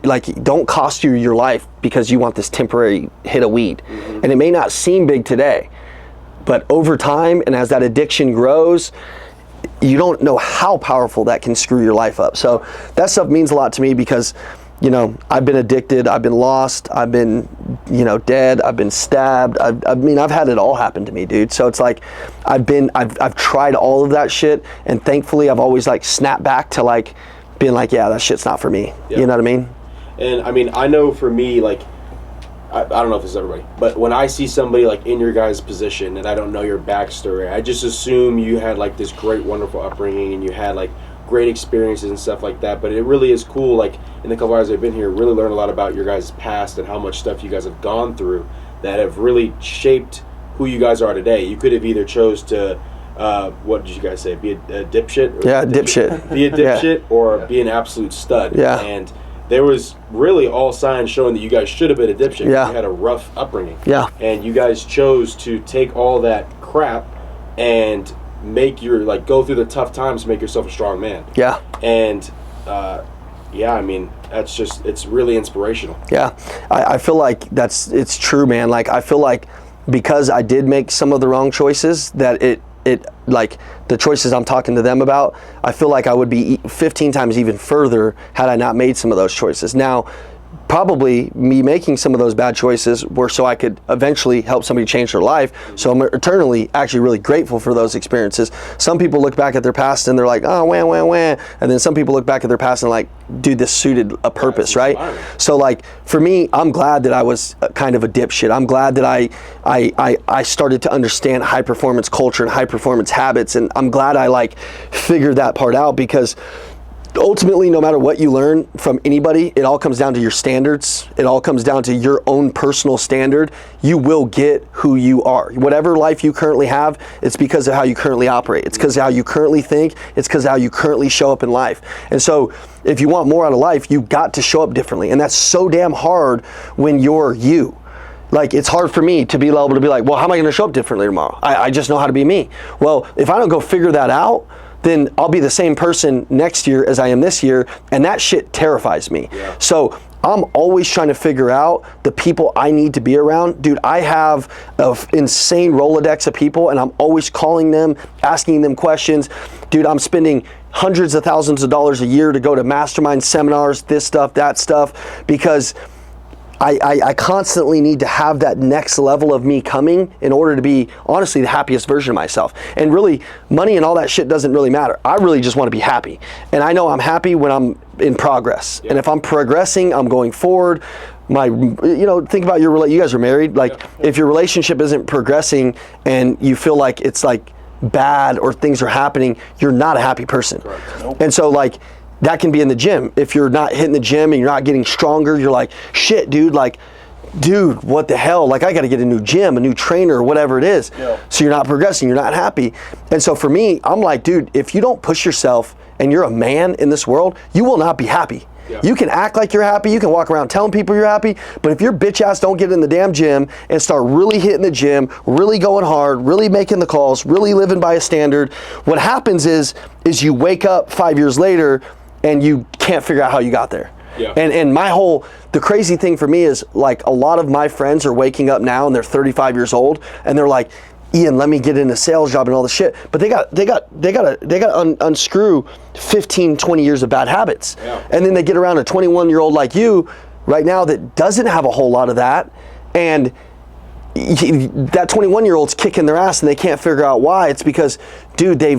like don't cost you your life because you want this temporary hit of weed. And it may not seem big today, but over time and as that addiction grows, you don't know how powerful that can screw your life up. So that stuff means a lot to me because, you know, I've been addicted, I've been lost, I've been, you know, dead, I've been stabbed. I mean, I've had it all happen to me, dude. So it's like, I've tried all of that shit, and thankfully I've always like snapped back to like being like, yeah, that shit's not for me. You know what I mean? And I mean, I know for me, like, I don't know if this is everybody, but when I see somebody like in your guys' position and I don't know your backstory, I just assume you had like this great, wonderful upbringing and you had like great experiences and stuff like that. But it really is cool, like in the couple hours I've been here, really learn a lot about your guys' past and how much stuff you guys have gone through that have really shaped who you guys are today. You could have either chose to what did you guys say, be a dipshit? Dipshit. Be a dipshit or be an absolute stud. And there was really all signs showing that you guys should have been a dipshit. You had a rough upbringing. And you guys chose to take all that crap and make your, like, go through the tough times to make yourself a strong man. And I mean, that's just, it's really inspirational. I feel like it's true, man. Like I feel like because I did make some of the wrong choices, that it like the choices I'm talking to them about, I feel like I would be 15 times even further had I not made some of those choices. Now, probably me making some of those bad choices were so I could eventually help somebody change their life. So I'm eternally actually really grateful for those experiences. Some people look back at their past and they're like, oh, wah, wah, wah. And then some people look back at their past and like, dude, this suited a purpose, right? So like, for me, I'm glad that I was kind of a dipshit. I'm glad that I started to understand high performance culture and high performance habits. And I'm glad I like figured that part out, because ultimately, no matter what you learn from anybody, it all comes down to your standards. It all comes down to your own personal standard. You will get who you are. Whatever life you currently have, it's because of how you currently operate. It's because of how you currently think. It's because of how you currently show up in life. And so if you want more out of life, you've got to show up differently. And that's so damn hard when you're you. Like, it's hard for me to be able to be like, well, how am I going to show up differently tomorrow? I just know how to be me. Well, if I don't go figure that out, then I'll be the same person next year as I am this year, and that shit terrifies me. So I'm always trying to figure out the people I need to be around. Dude, I have an insane Rolodex of people, and I'm always calling them, asking them questions. Dude, I'm spending hundreds of thousands of dollars a year to go to mastermind seminars, this stuff, that stuff, because I constantly need to have that next level of me coming in order to be, honestly, the happiest version of myself. And really, money and all that shit doesn't really matter. I really just want to be happy. And I know I'm happy when I'm in progress. And if I'm progressing, I'm going forward. Think about you guys are married. Like, if your relationship isn't progressing and you feel like it's like bad or things are happening, you're not a happy person. And so like, that can be in the gym. If you're not hitting the gym and you're not getting stronger, you're like, shit, dude, what the hell? Like, I got to get a new gym, a new trainer, whatever it is. So you're not progressing, you're not happy. And so for me, I'm like, dude, if you don't push yourself and you're a man in this world, you will not be happy. You can act like you're happy, you can walk around telling people you're happy, but if your bitch ass don't get in the damn gym and start really hitting the gym, really going hard, really making the calls, really living by a standard, what happens is you wake up 5 years later and you can't figure out how you got there. And the crazy thing for me is, like, a lot of my friends are waking up now and they're 35 years old and they're like, Ian, let me get in a sales job and all the shit. But they got to unscrew 15, 20 years of bad habits. Yeah. And then they get around a 21-year-old like you right now that doesn't have a whole lot of that. And that 21-year-old's kicking their ass and they can't figure out why. It's because, dude, they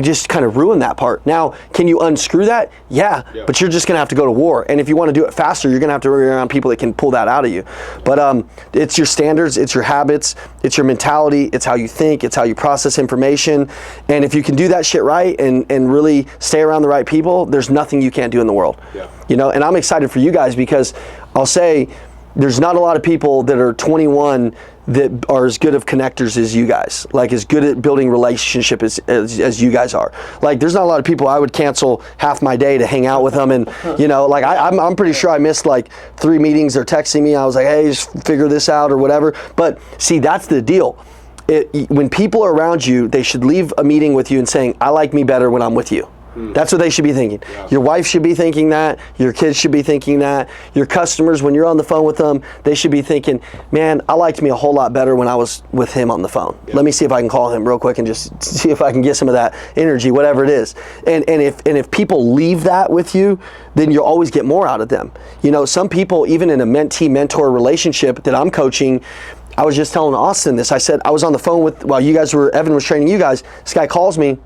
just kind of ruined that part. Now, can you unscrew that? Yeah, but you're just gonna have to go to war. And if you want to do it faster, you're gonna have to run around people that can pull that out of you. But it's your standards, it's your habits, it's your mentality, it's how you think, it's how you process information. And if you can do that shit right and really stay around the right people, there's nothing you can't do in the world. Yeah. You know, and I'm excited for you guys because I'll say, there's not a lot of people that are 21 that are as good of connectors as you guys, like as good at building relationship as you guys are. Like there's not a lot of people I would cancel half my day to hang out with them. And you know, like I'm pretty sure I missed like 3 meetings. They're texting me. I was like, hey, just figure this out or whatever. But see, that's the deal. When people are around you, they should leave a meeting with you and saying, I like me better when I'm with you. That's what they should be thinking. Yeah. Your wife should be thinking that. Your kids should be thinking that. Your customers, when you're on the phone with them, they should be thinking, man, I liked me a whole lot better when I was with him on the phone. Yeah. Let me see if I can call him real quick and just see if I can get some of that energy, whatever it is. And if people leave that with you, then you'll always get more out of them. You know, some people, even in a mentee-mentor relationship that I'm coaching, I was just telling Austin this. I said, I was on the phone while Evan was training you guys. This guy calls me.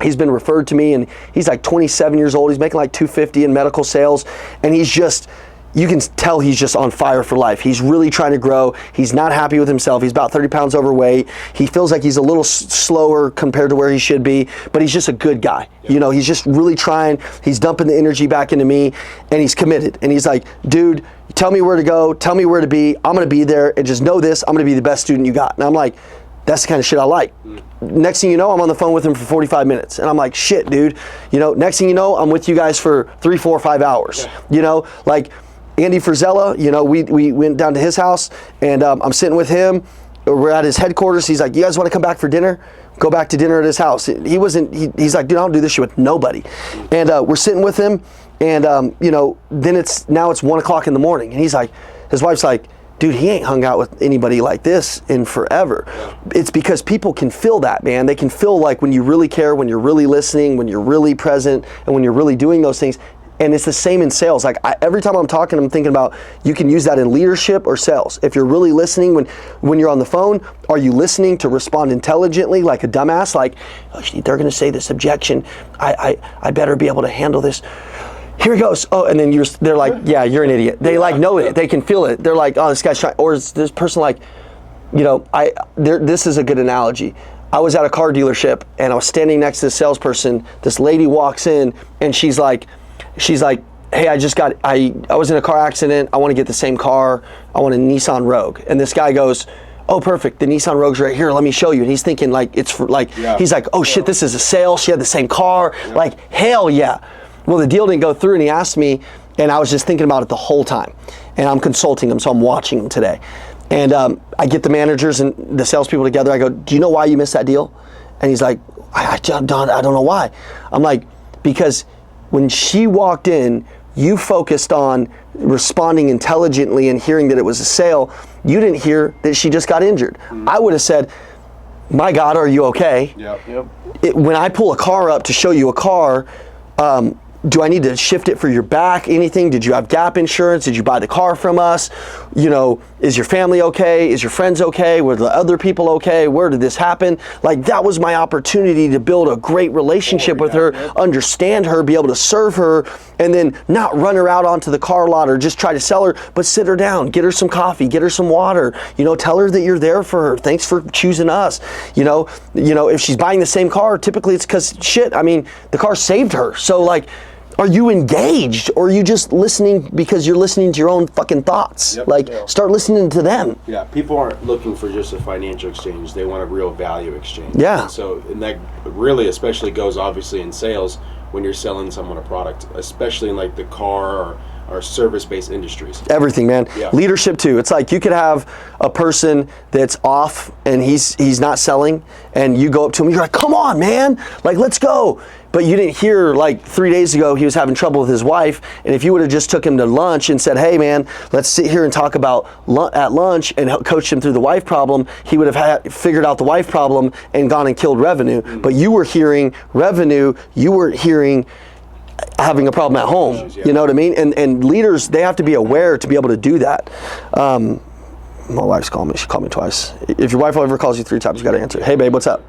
He's been referred to me and he's like 27 years old. He's making like $250 in medical sales. And he's just, you can tell he's just on fire for life. He's really trying to grow. He's not happy with himself. He's about 30 pounds overweight. He feels like he's a little slower compared to where he should be, but he's just a good guy. Yeah. You know, he's just really trying. He's dumping the energy back into me and he's committed. And he's like, dude, tell me where to go. Tell me where to be. I'm going to be there. And just know this, I'm going to be the best student you got. And I'm like, that's the kind of shit I like. Next thing you know, I'm on the phone with him for 45 minutes. And I'm like, shit, dude. You know, next thing you know, I'm with you guys for 3, 4, 5 hours. Yeah. You know, like Andy Frizella, you know, we went down to his house and I'm sitting with him. We're at his headquarters. He's like, you guys want to come back for dinner? Go back to dinner at his house. He's like, dude, I don't do this shit with nobody. And we're sitting with him and, you know, then it's 1 o'clock in the morning. And he's like, his wife's like, dude, he ain't hung out with anybody like this in forever. Yeah. It's because people can feel that, man. They can feel like when you really care, when you're really listening, when you're really present, and when you're really doing those things. And it's the same in sales. Like every time I'm talking, I'm thinking about you can use that in leadership or sales. If you're really listening when you're on the phone, are you listening to respond intelligently like a dumbass? Like, oh, they're going to say this objection. I better be able to handle this. Here he goes. Oh, and then they're like, yeah, you're an idiot. They like know it. They can feel it. They're like, oh, this guy's trying. Or is this person like, you know, this is a good analogy. I was at a car dealership and I was standing next to the salesperson. This lady walks in and she's like, hey, I was in a car accident. I want to get the same car. I want a Nissan Rogue. And this guy goes, oh, perfect. The Nissan Rogue's right here. Let me show you. And he's thinking like, it's for like, he's like, oh shit, this is a sale. She had the same car. Yeah. Like, hell yeah. Well, the deal didn't go through and he asked me and I was just thinking about it the whole time. And I'm consulting him, so I'm watching him today. And I get the managers and the salespeople together. I go, do you know why you missed that deal? And he's like, I don't know why. I'm like, because when she walked in, you focused on responding intelligently and hearing that it was a sale. You didn't hear that she just got injured. I would have said, my God, are you okay? Yep. When I pull a car up to show you a car, do I need to shift it for your back? Anything? Did you have gap insurance? Did you buy the car from us? You know, is your family okay? Is your friends okay? Were the other people okay? Where did this happen? Like, that was my opportunity to build a great relationship with her, understand her, be able to serve her, and then not run her out onto the car lot or just try to sell her, but sit her down, get her some coffee, get her some water, you know, tell her that you're there for her. Thanks for choosing us. You know, if she's buying the same car, typically it's because the car saved her. So like, are you engaged or are you just listening because you're listening to your own fucking thoughts? Yep. Start listening to them. Yeah, people aren't looking for just a financial exchange. They want a real value exchange. Yeah. And that really especially goes obviously in sales when you're selling someone a product, especially in like the car or service-based industries. Everything, man. Yeah. Leadership too. It's like you could have a person that's off and he's not selling and you go up to him, you're like, come on, man, like, let's go. but you didn't hear like 3 days ago he was having trouble with his wife, and if you would have just took him to lunch and said, hey man, let's sit here and talk about at lunch and coach him through the wife problem, he would have figured out the wife problem and gone and killed revenue. But you were hearing revenue, you weren't hearing having a problem at home. You know what I mean? And leaders, they have to be aware to be able to do that. My wife's calling me. She called me twice. If your wife ever calls you 3 times, you got to answer. Hey, babe, what's up?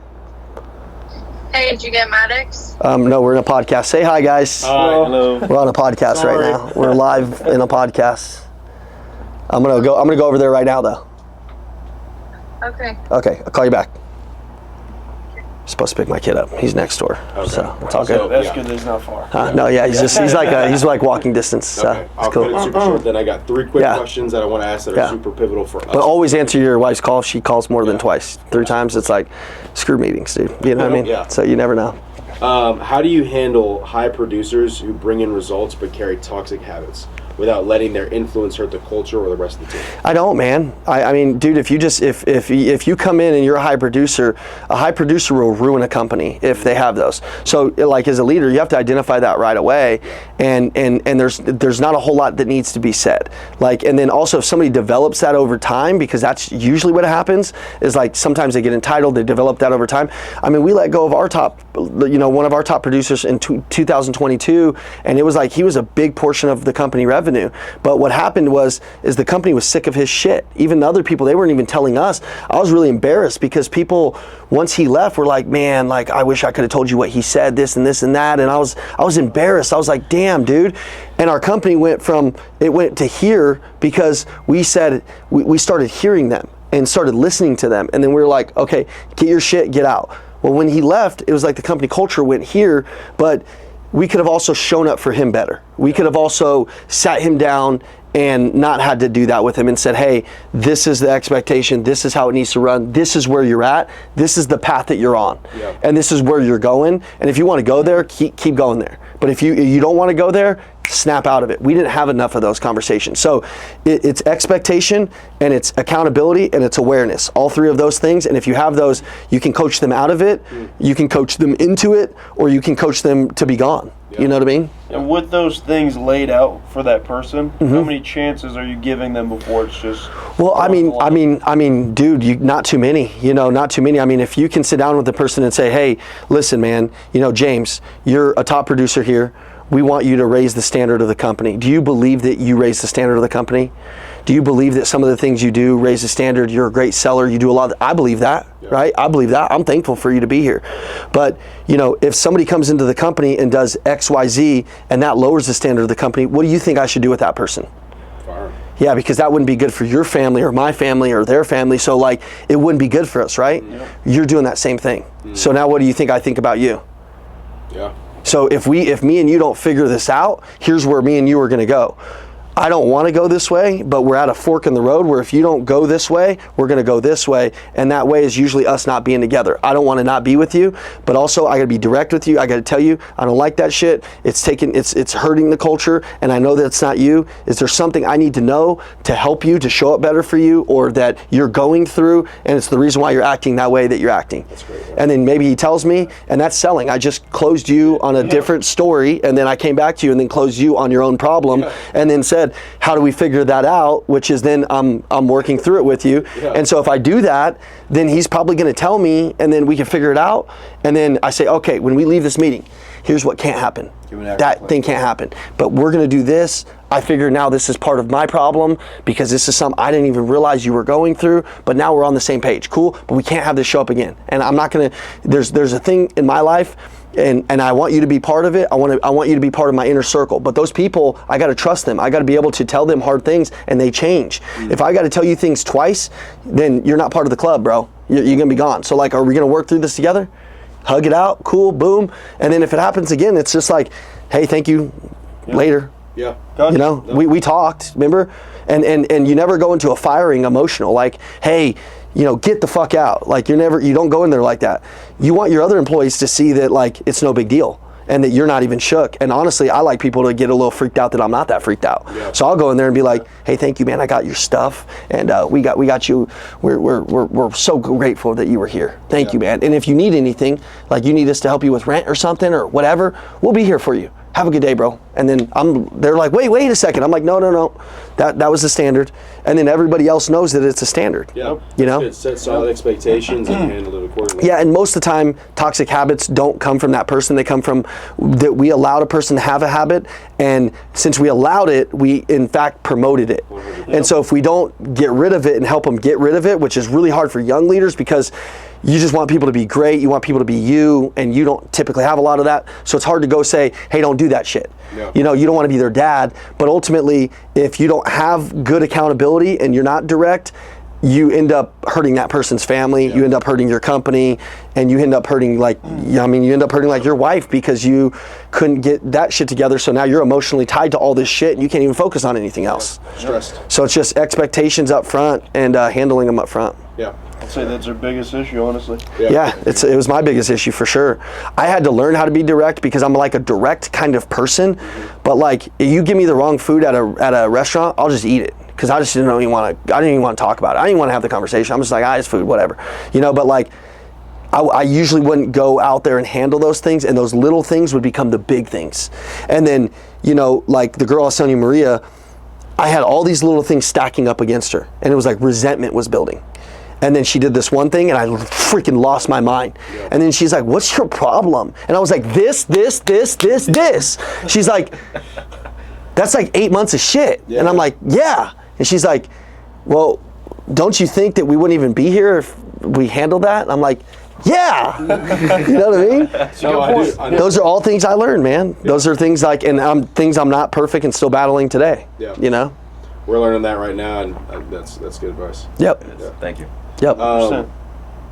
Hey, did you get Maddox? No, we're in a podcast. Say hi, guys. Hello. We're on a podcast right now. We're live in a podcast. I'm gonna go over there right now, though. Okay. Okay, I'll call you back. Supposed to pick my kid up. He's next door, so it's all good. That's good that he's not far. No, yeah, he's like walking distance. So Okay, it's I'll cool. cut it super short. Then I got 3 quick Yeah. questions that I want to ask that Yeah. are super pivotal for us. But always answer your wife's call if she calls more than twice. 3 times, it's like, screw meetings, dude. You know what I mean? Yeah. So you never know. How do you handle high producers who bring in results but carry toxic habits without letting their influence hurt the culture or the rest of the team? I don't, man. I mean, dude, if you come in and you're a high producer will ruin a company if they have those. So, like as a leader, you have to identify that right away, and there's not a whole lot that needs to be said. Like, and then also if somebody develops that over time, because that's usually what happens, is like sometimes they get entitled, they develop that over time. I mean, we let go of our top, one of our top producers in 2022, and it was like he was a big portion of the company revenue. But what happened is the company was sick of his shit. Even the other people, they weren't even telling us. I was really embarrassed because people, once he left, were like, man, like I wish I could have told you what he said, this and this and that. And I was embarrassed. I was like, damn, dude. And our company went to here because we said we started hearing them and started listening to them. And then we were like, okay, get your shit, get out. Well, when he left, it was like the company culture went here, but we could have also shown up for him better. We could have also sat him down and not had to do that with him and said, hey, this is the expectation, this is how it needs to run, this is where you're at, this is the path that you're on, and this is where you're going, and if you want to go there, keep going there. But if you don't want to go there, snap out of it. We didn't have enough of those conversations. So it's expectation, and it's accountability, and it's awareness. All 3 of those things, and if you have those, you can coach them out of it, you can coach them into it, or you can coach them to be gone. You know what I mean? And with those things laid out for that person, how many chances are you giving them before it's just? Well, I mean, dude, not too many. Not too many. I mean, if you can sit down with the person and say, hey, listen, man, James, you're a top producer here. We want you to raise the standard of the company. Do you believe that you raise the standard of the company? Do you believe that some of the things you do raise the standard? You're a great seller. You do a lot. I believe that, right? I believe that. I'm thankful for you to be here. But, if somebody comes into the company and does X, Y, Z, and that lowers the standard of the company, what do you think I should do with that person? Fire. Yeah, because that wouldn't be good for your family or my family or their family. So, like, it wouldn't be good for us, right? You're doing that same thing. So now what do you think I think about you? Yeah. So if me and you don't figure this out, here's where me and you are going to go. I don't want to go this way, but we're at a fork in the road where if you don't go this way, we're going to go this way. And that way is usually us not being together. I don't want to not be with you, but also I got to be direct with you. I got to tell you, I don't like that shit. It's hurting the culture, and I know that it's not you. Is there something I need to know to help you, to show up better for you, or that you're going through, and it's the reason why you're acting that way that you're acting? That's great. Yeah. And then maybe he tells me, and that's selling. I just closed you on a different story, and then I came back to you and then closed you on your own problem, and then said, how do we figure that out? Which is then I'm working through it with you. Yeah. And so if I do that, then he's probably going to tell me, and then we can figure it out. And then I say, okay, when we leave this meeting, here's what can't happen. That thing can't happen. But we're going to do this. I figure now this is part of my problem because this is something I didn't even realize you were going through, but now we're on the same page. Cool, but we can't have this show up again. And I'm not going to, there's a thing in my life, and I want you to be part of it. I want you to be part of my inner circle. But those people, I got to trust them. I got to be able to tell them hard things, and they change. If I got to tell you things twice, then you're not part of the club, bro. You're going to be gone. So like, are we going to work through this together? Hug it out, cool, boom. And then if it happens again, it's just like, hey, thank you, later. Yeah. We talked, remember? And you never go into a firing emotional, like, hey, get the fuck out. Like you don't go in there like that. You want your other employees to see that like it's no big deal. and that you're not even shook. And honestly, I like people to get a little freaked out that I'm not that freaked out. Yeah. So I'll go in there and be like, hey, thank you, man. I got your stuff, and we got you. We're so grateful that you were here. Thank you, man. And if you need anything, like you need us to help you with rent or something or whatever, we'll be here for you. Have a good day, bro. And then they're like, wait a second. I'm like, no. That was the standard. And then everybody else knows that it's a standard. Yeah. You know? Set solid expectations and handle it accordingly. Yeah, and most of the time, toxic habits don't come from that person. They come from that we allowed a person to have a habit, and since we allowed it, we in fact promoted it. 100%. And so if we don't get rid of it and help them get rid of it, which is really hard for young leaders because you just want people to be great, you want people to be you, and you don't typically have a lot of that. So it's hard to go say, hey, don't do that shit. Yeah. You know, you don't want to be their dad, but ultimately, if you don't have good accountability and you're not direct, you end up hurting that person's family, you end up hurting your company, and you end up hurting you end up hurting like your wife because you couldn't get that shit together. So now you're emotionally tied to all this shit and you can't even focus on anything else. Stressed. So it's just expectations up front and handling them up front. Yeah. I'd say that's our biggest issue, honestly. Yeah, it was my biggest issue for sure. I had to learn how to be direct because I'm like a direct kind of person. But like, if you give me the wrong food at a restaurant, I'll just eat it because I didn't even want to talk about it. I didn't even want to have the conversation. I'm just like, it's food, whatever, you know. But like, I usually wouldn't go out there and handle those things, and those little things would become the big things. And then, you know, like the girl I was telling you, Maria, I had all these little things stacking up against her, and it was like resentment was building. And then she did this one thing and I freaking lost my mind. Yeah. And then she's like, what's your problem? And I was like, this. She's like, that's like 8 months of shit. Yeah. And I'm like, yeah. And she's like, well, don't you think that we wouldn't even be here if we handled that? And I'm like, yeah. You know what I mean? No, I do. Those are all things I learned, man. Yeah. Those are things like, and things I'm not perfect and still battling today. Yeah. You know? We're learning that right now, and that's good advice. Yep. Yeah. Thank you. Yep.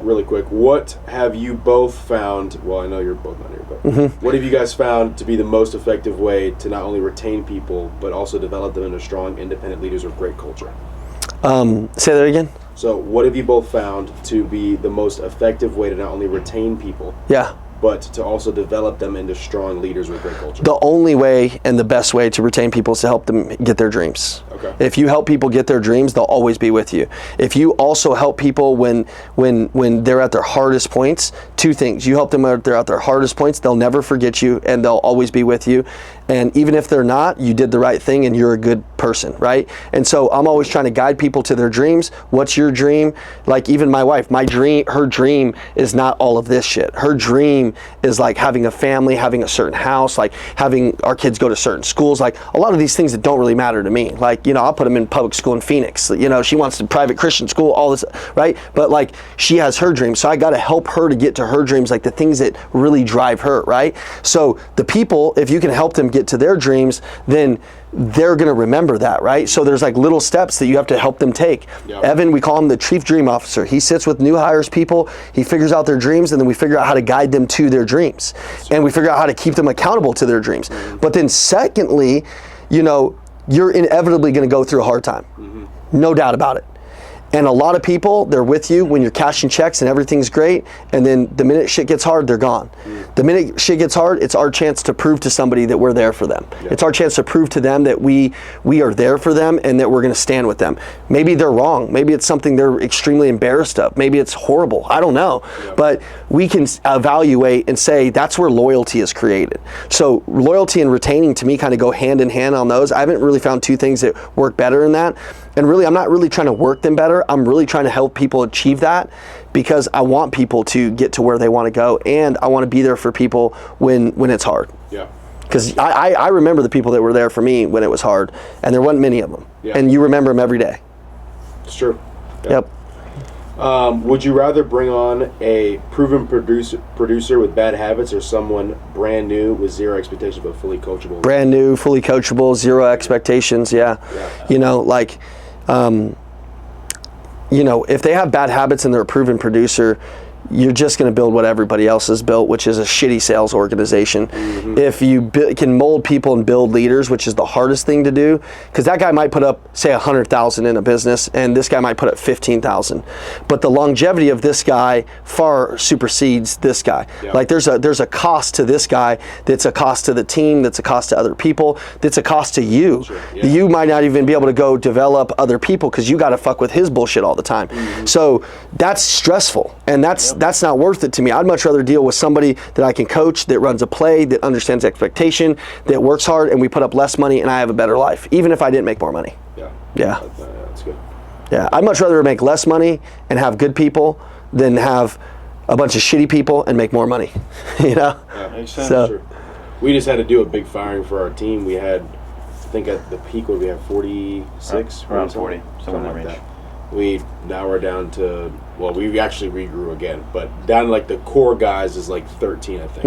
Really quick, what have you both found, well, I know you're both not here, but what have you guys found to be the most effective way to not only retain people, but also develop them into strong, independent leaders with great culture? Say that again? So what have you both found to be the most effective way to not only retain people, but to also develop them into strong leaders with great culture? The only way and the best way to retain people is to help them get their dreams. Okay. If you help people get their dreams, they'll always be with you. If you also help people when they're at their hardest points, two things. You help them when they're at their hardest points, they'll never forget you and they'll always be with you. And even if they're not, you did the right thing and you're a good person, right? And so I'm always trying to guide people to their dreams. What's your dream? Like even my wife, her dream is not all of this shit. Her dream is like having a family, having a certain house, like having our kids go to certain schools, like a lot of these things that don't really matter to me. Like, you know, I'll put them in public school in Phoenix. You know, she wants a private Christian school, all this, right? But like she has her dreams. So I got to help her to get to her dreams, like the things that really drive her, right? So the people, if you can help them get to their dreams, then they're going to remember that, right? So there's like little steps that you have to help them take. Yep. Evan, we call him the chief dream officer. He sits with new hires people, he figures out their dreams, and then we figure out how to guide them to their dreams. And we figure out how to keep them accountable to their dreams. But then secondly, you know, you're inevitably going to go through a hard time. No doubt about it. And a lot of people, they're with you when you're cashing checks and everything's great, and then the minute shit gets hard, they're gone. The minute shit gets hard, it's our chance to prove to somebody that we're there for them. Yeah. It's our chance to prove to them that we are there for them and that we're going to stand with them. Maybe they're wrong. Maybe it's something they're extremely embarrassed of. Maybe it's horrible. I don't know. Yeah. But we can evaluate and say that's where loyalty is created. So loyalty and retaining to me kind of go hand in hand on those. I haven't really found two things that work better in that. And really, I'm not really trying to work them better. I'm really trying to help people achieve that because I want people to get to where they want to go, and I want to be there for people when it's hard. Yeah. Because I remember the people that were there for me when it was hard, and there wasn't many of them. Yeah. And you remember them every day. It's true. Yeah. Yep. Would you rather bring on a proven producer with bad habits or someone brand new with zero expectations but fully coachable? Brand new, fully coachable, zero expectations, yeah. You know, like... you know, if they have bad habits and they're a proven producer, you're just going to build what everybody else has built, which is a shitty sales organization. If you can mold people and build leaders, which is the hardest thing to do, because that guy might put up, say, 100,000 in a business, and this guy might put up 15,000. But the longevity of this guy far supersedes this guy. Yeah. Like there's a cost to this guy, that's a cost to the team, that's a cost to other people, that's a cost to you. Sure. Yeah. You might not even be able to go develop other people because you got to fuck with his bullshit all the time. So that's stressful, and that's not worth it to me. I'd much rather deal with somebody that I can coach, that runs a play, that understands expectation, that works hard, and we put up less money, and I have a better life, even if I didn't make more money. Yeah. That's good. Yeah, I'd much rather make less money and have good people than have a bunch of shitty people and make more money. You know? Yeah, Makes sense. So- Sure. We just had to do a big firing for our team. We had, I think at the peak, we had 46? Around 40, somewhere in that range. Now we're down to, well, we actually regrew again, but down to like the core guys is like 13, I think.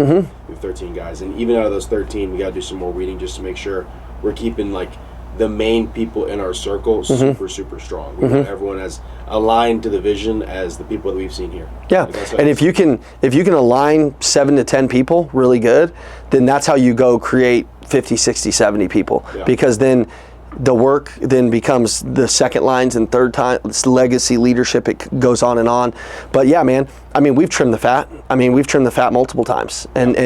We have 13 guys. And even out of those 13, we got to do some more weeding just to make sure we're keeping like the main people in our circle super strong. We want everyone as aligned to the vision as the people that we've seen here. Yeah, Like, that's how and if you can align 7 to 10 people really good, then that's how you go create 50, 60, 70 people. Yeah. Because then the work then becomes the second lines and third time, it's legacy leadership, it goes on and on. But yeah, man, I mean, we've trimmed the fat. I mean, we've trimmed the fat multiple times. And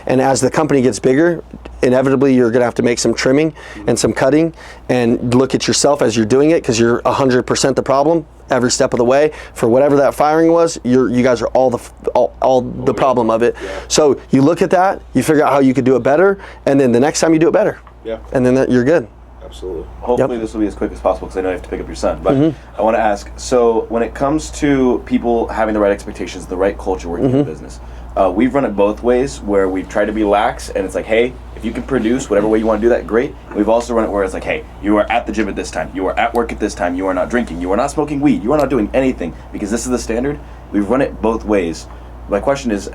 as the company gets bigger, inevitably you're going to have to make some trimming and some cutting and look at yourself as you're doing it, because you're 100% the problem every step of the way. For whatever that firing was, you guys are all the problem of it. Yeah. So you look at that, you figure out how you could do it better, and then the next time you do it better. Yeah. And then you're good. Absolutely. Hopefully this will be as quick as possible because I know you have to pick up your son. But I want to ask, so when it comes to people having the right expectations, the right culture working in business, we've run it both ways where we've tried to be lax and it's like, hey, if you can produce whatever way you want to do that, great. We've also run it where it's like, hey, you are at the gym at this time, you are at work at this time, you are not drinking, you are not smoking weed, you are not doing anything because this is the standard. We've run it both ways. My question is,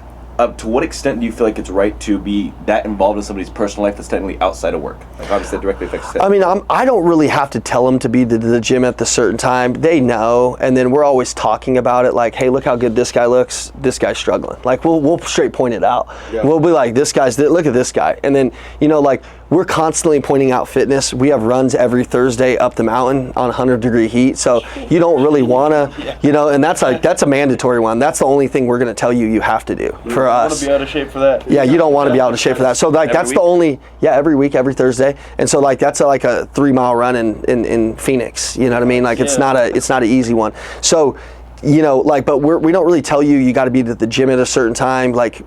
to what extent do you feel like it's right to be that involved in somebody's personal life that's technically outside of work? Like obviously that directly affects them. I mean, I don't really have to tell them to be to the gym at the certain time. They know, and then we're always talking about it. Like, hey, look how good this guy looks. This guy's struggling. Like, we'll straight point it out. Yeah. We'll be like, look at this guy. And then, like, we're constantly pointing out fitness. We have runs every Thursday up the mountain on 100-degree heat. So you don't really want to, and that's a mandatory one. That's the only thing we're going to tell you have to do for I want us. to be out of shape for that. Yeah, you don't want to be out of shape for that. So like that's the only every week, every Thursday. And so like that's like a 3-mile run in Phoenix. You know what I mean? Like it's not an easy one. So but we don't really tell you got to be at the gym at a certain time. Like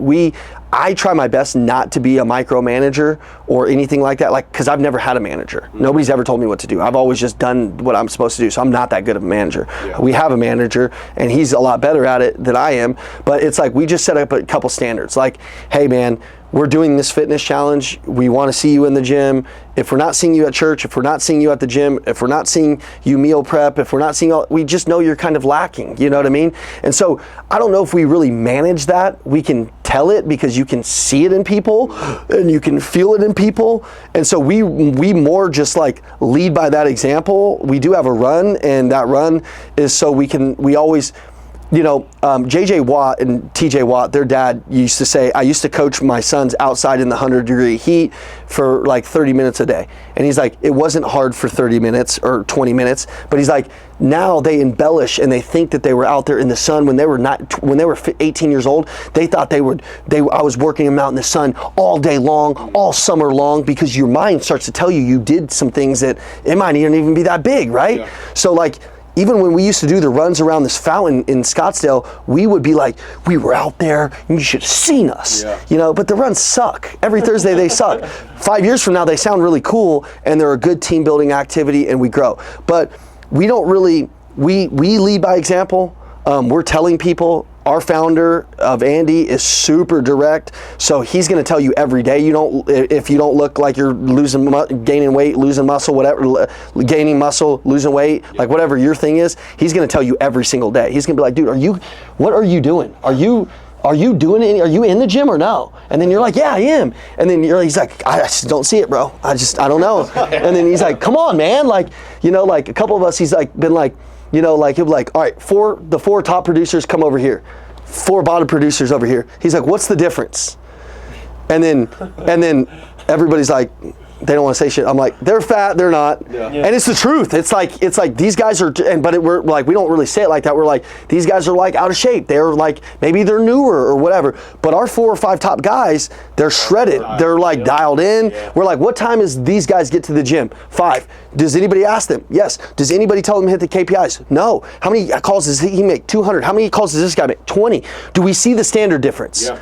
I try my best not to be a micromanager or anything like that, like, because I've never had a manager. Nobody's ever told me what to do. I've always just done what I'm supposed to do, so I'm not that good of a manager. Yeah. We have a manager, and he's a lot better at it than I am, but it's like we just set up a couple standards. Like, hey, man, we're doing this fitness challenge. We want to see you in the gym. If we're not seeing you at church, if we're not seeing you at the gym, if we're not seeing you meal prep, if we're not seeing we just know you're kind of lacking. You know what I mean? And so I don't know if we really manage that. We can tell it because you can see it in people and you can feel it in people. And so we more just like lead by that example. We do have a run, and that run is so we always, JJ Watt and TJ Watt, their dad used to say, I used to coach my sons outside in the 100-degree heat for like 30 minutes a day. And he's like, it wasn't hard for 30 minutes or 20 minutes, but he's like, now they embellish and they think that they were out there in the sun when they were 18 years old. They thought I was working them out in the sun all day long, all summer long, because your mind starts to tell you did some things that it might not even be that big, right? Yeah. So like, even when we used to do the runs around this fountain in Scottsdale, we would be like, we were out there and you should have seen us. Yeah. But the runs suck. Every Thursday they suck. 5 years from now, they sound really cool and they're a good team building activity and we grow. But we don't really, we lead by example. We're telling people. Our founder of Andy is super direct, so he's going to tell you every day. If you don't look like you're gaining weight, losing muscle, whatever, gaining muscle, losing weight, like whatever your thing is, he's going to tell you every single day. He's going to be like, dude, what are you doing? Are you doing it? Are you in the gym or no? And then you're like, yeah, I am. And then he's like, I just don't see it, bro. I don't know. And then he's like, come on, man. Like a couple of us, he's like been like, he'll be like, all right, the four top producers come over here. 4 bottle producers over here. He's like, what's the difference? And then everybody's like, they don't want to say shit. I'm like, they're fat, they're not. Yeah. And it's the truth. It's like these guys are, we're like, we don't really say it like that. We're like, these guys are like out of shape. They're like, maybe they're newer or whatever. But our 4 or 5 top guys, they're shredded. They're like dialed in. Yeah. We're like, what time is these guys get to the gym? 5. Does anybody ask them? Yes. Does anybody tell them to hit the KPIs? No. How many calls does he make? 200. How many calls does this guy make? 20. Do we see the standard difference? Yeah.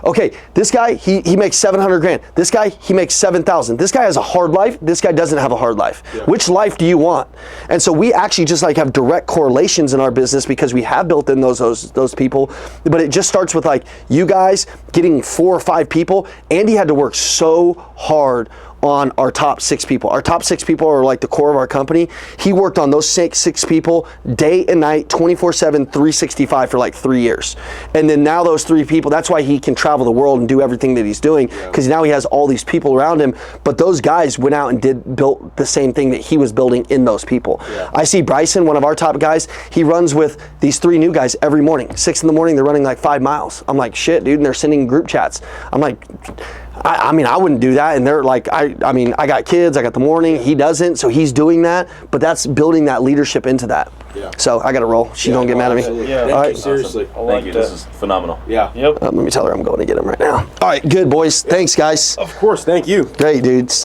Okay. This guy, he makes 700 grand. This guy, he makes 7,000. This guy has a hard life. This guy doesn't have a hard life. Yeah. Which life do you want? And so we actually just like have direct correlations in our business because we have built in those people. But it just starts with like you guys getting 4 or 5 people. Andy had to work so hard on our top 6 people. Our top 6 people are like the core of our company. He worked on those six people day and night, 24/7, 365 for like 3 years. And then now those 3 people, that's why he can travel the world and do everything that he's doing, because now he has all these people around him. But those guys went out and built the same thing that he was building in those people. Yeah. I see Bryson, one of our top guys, he runs with these 3 new guys every morning. 6 in the morning, they're running like 5 miles. I'm like, shit, dude, and they're sending group chats. I'm like, I mean, I wouldn't do that. And they're like, I mean, I got kids, I got the morning, he doesn't, so he's doing that. But that's building that leadership into that. Yeah. So I got to roll. She don't get mad at me. Absolutely. Yeah. Thank All you, right. seriously. Thank you. This is phenomenal. Yeah. Yep. Let me tell her I'm going to get him right now. All right, good boys. Thanks, guys. Of course, thank you. Great, dudes.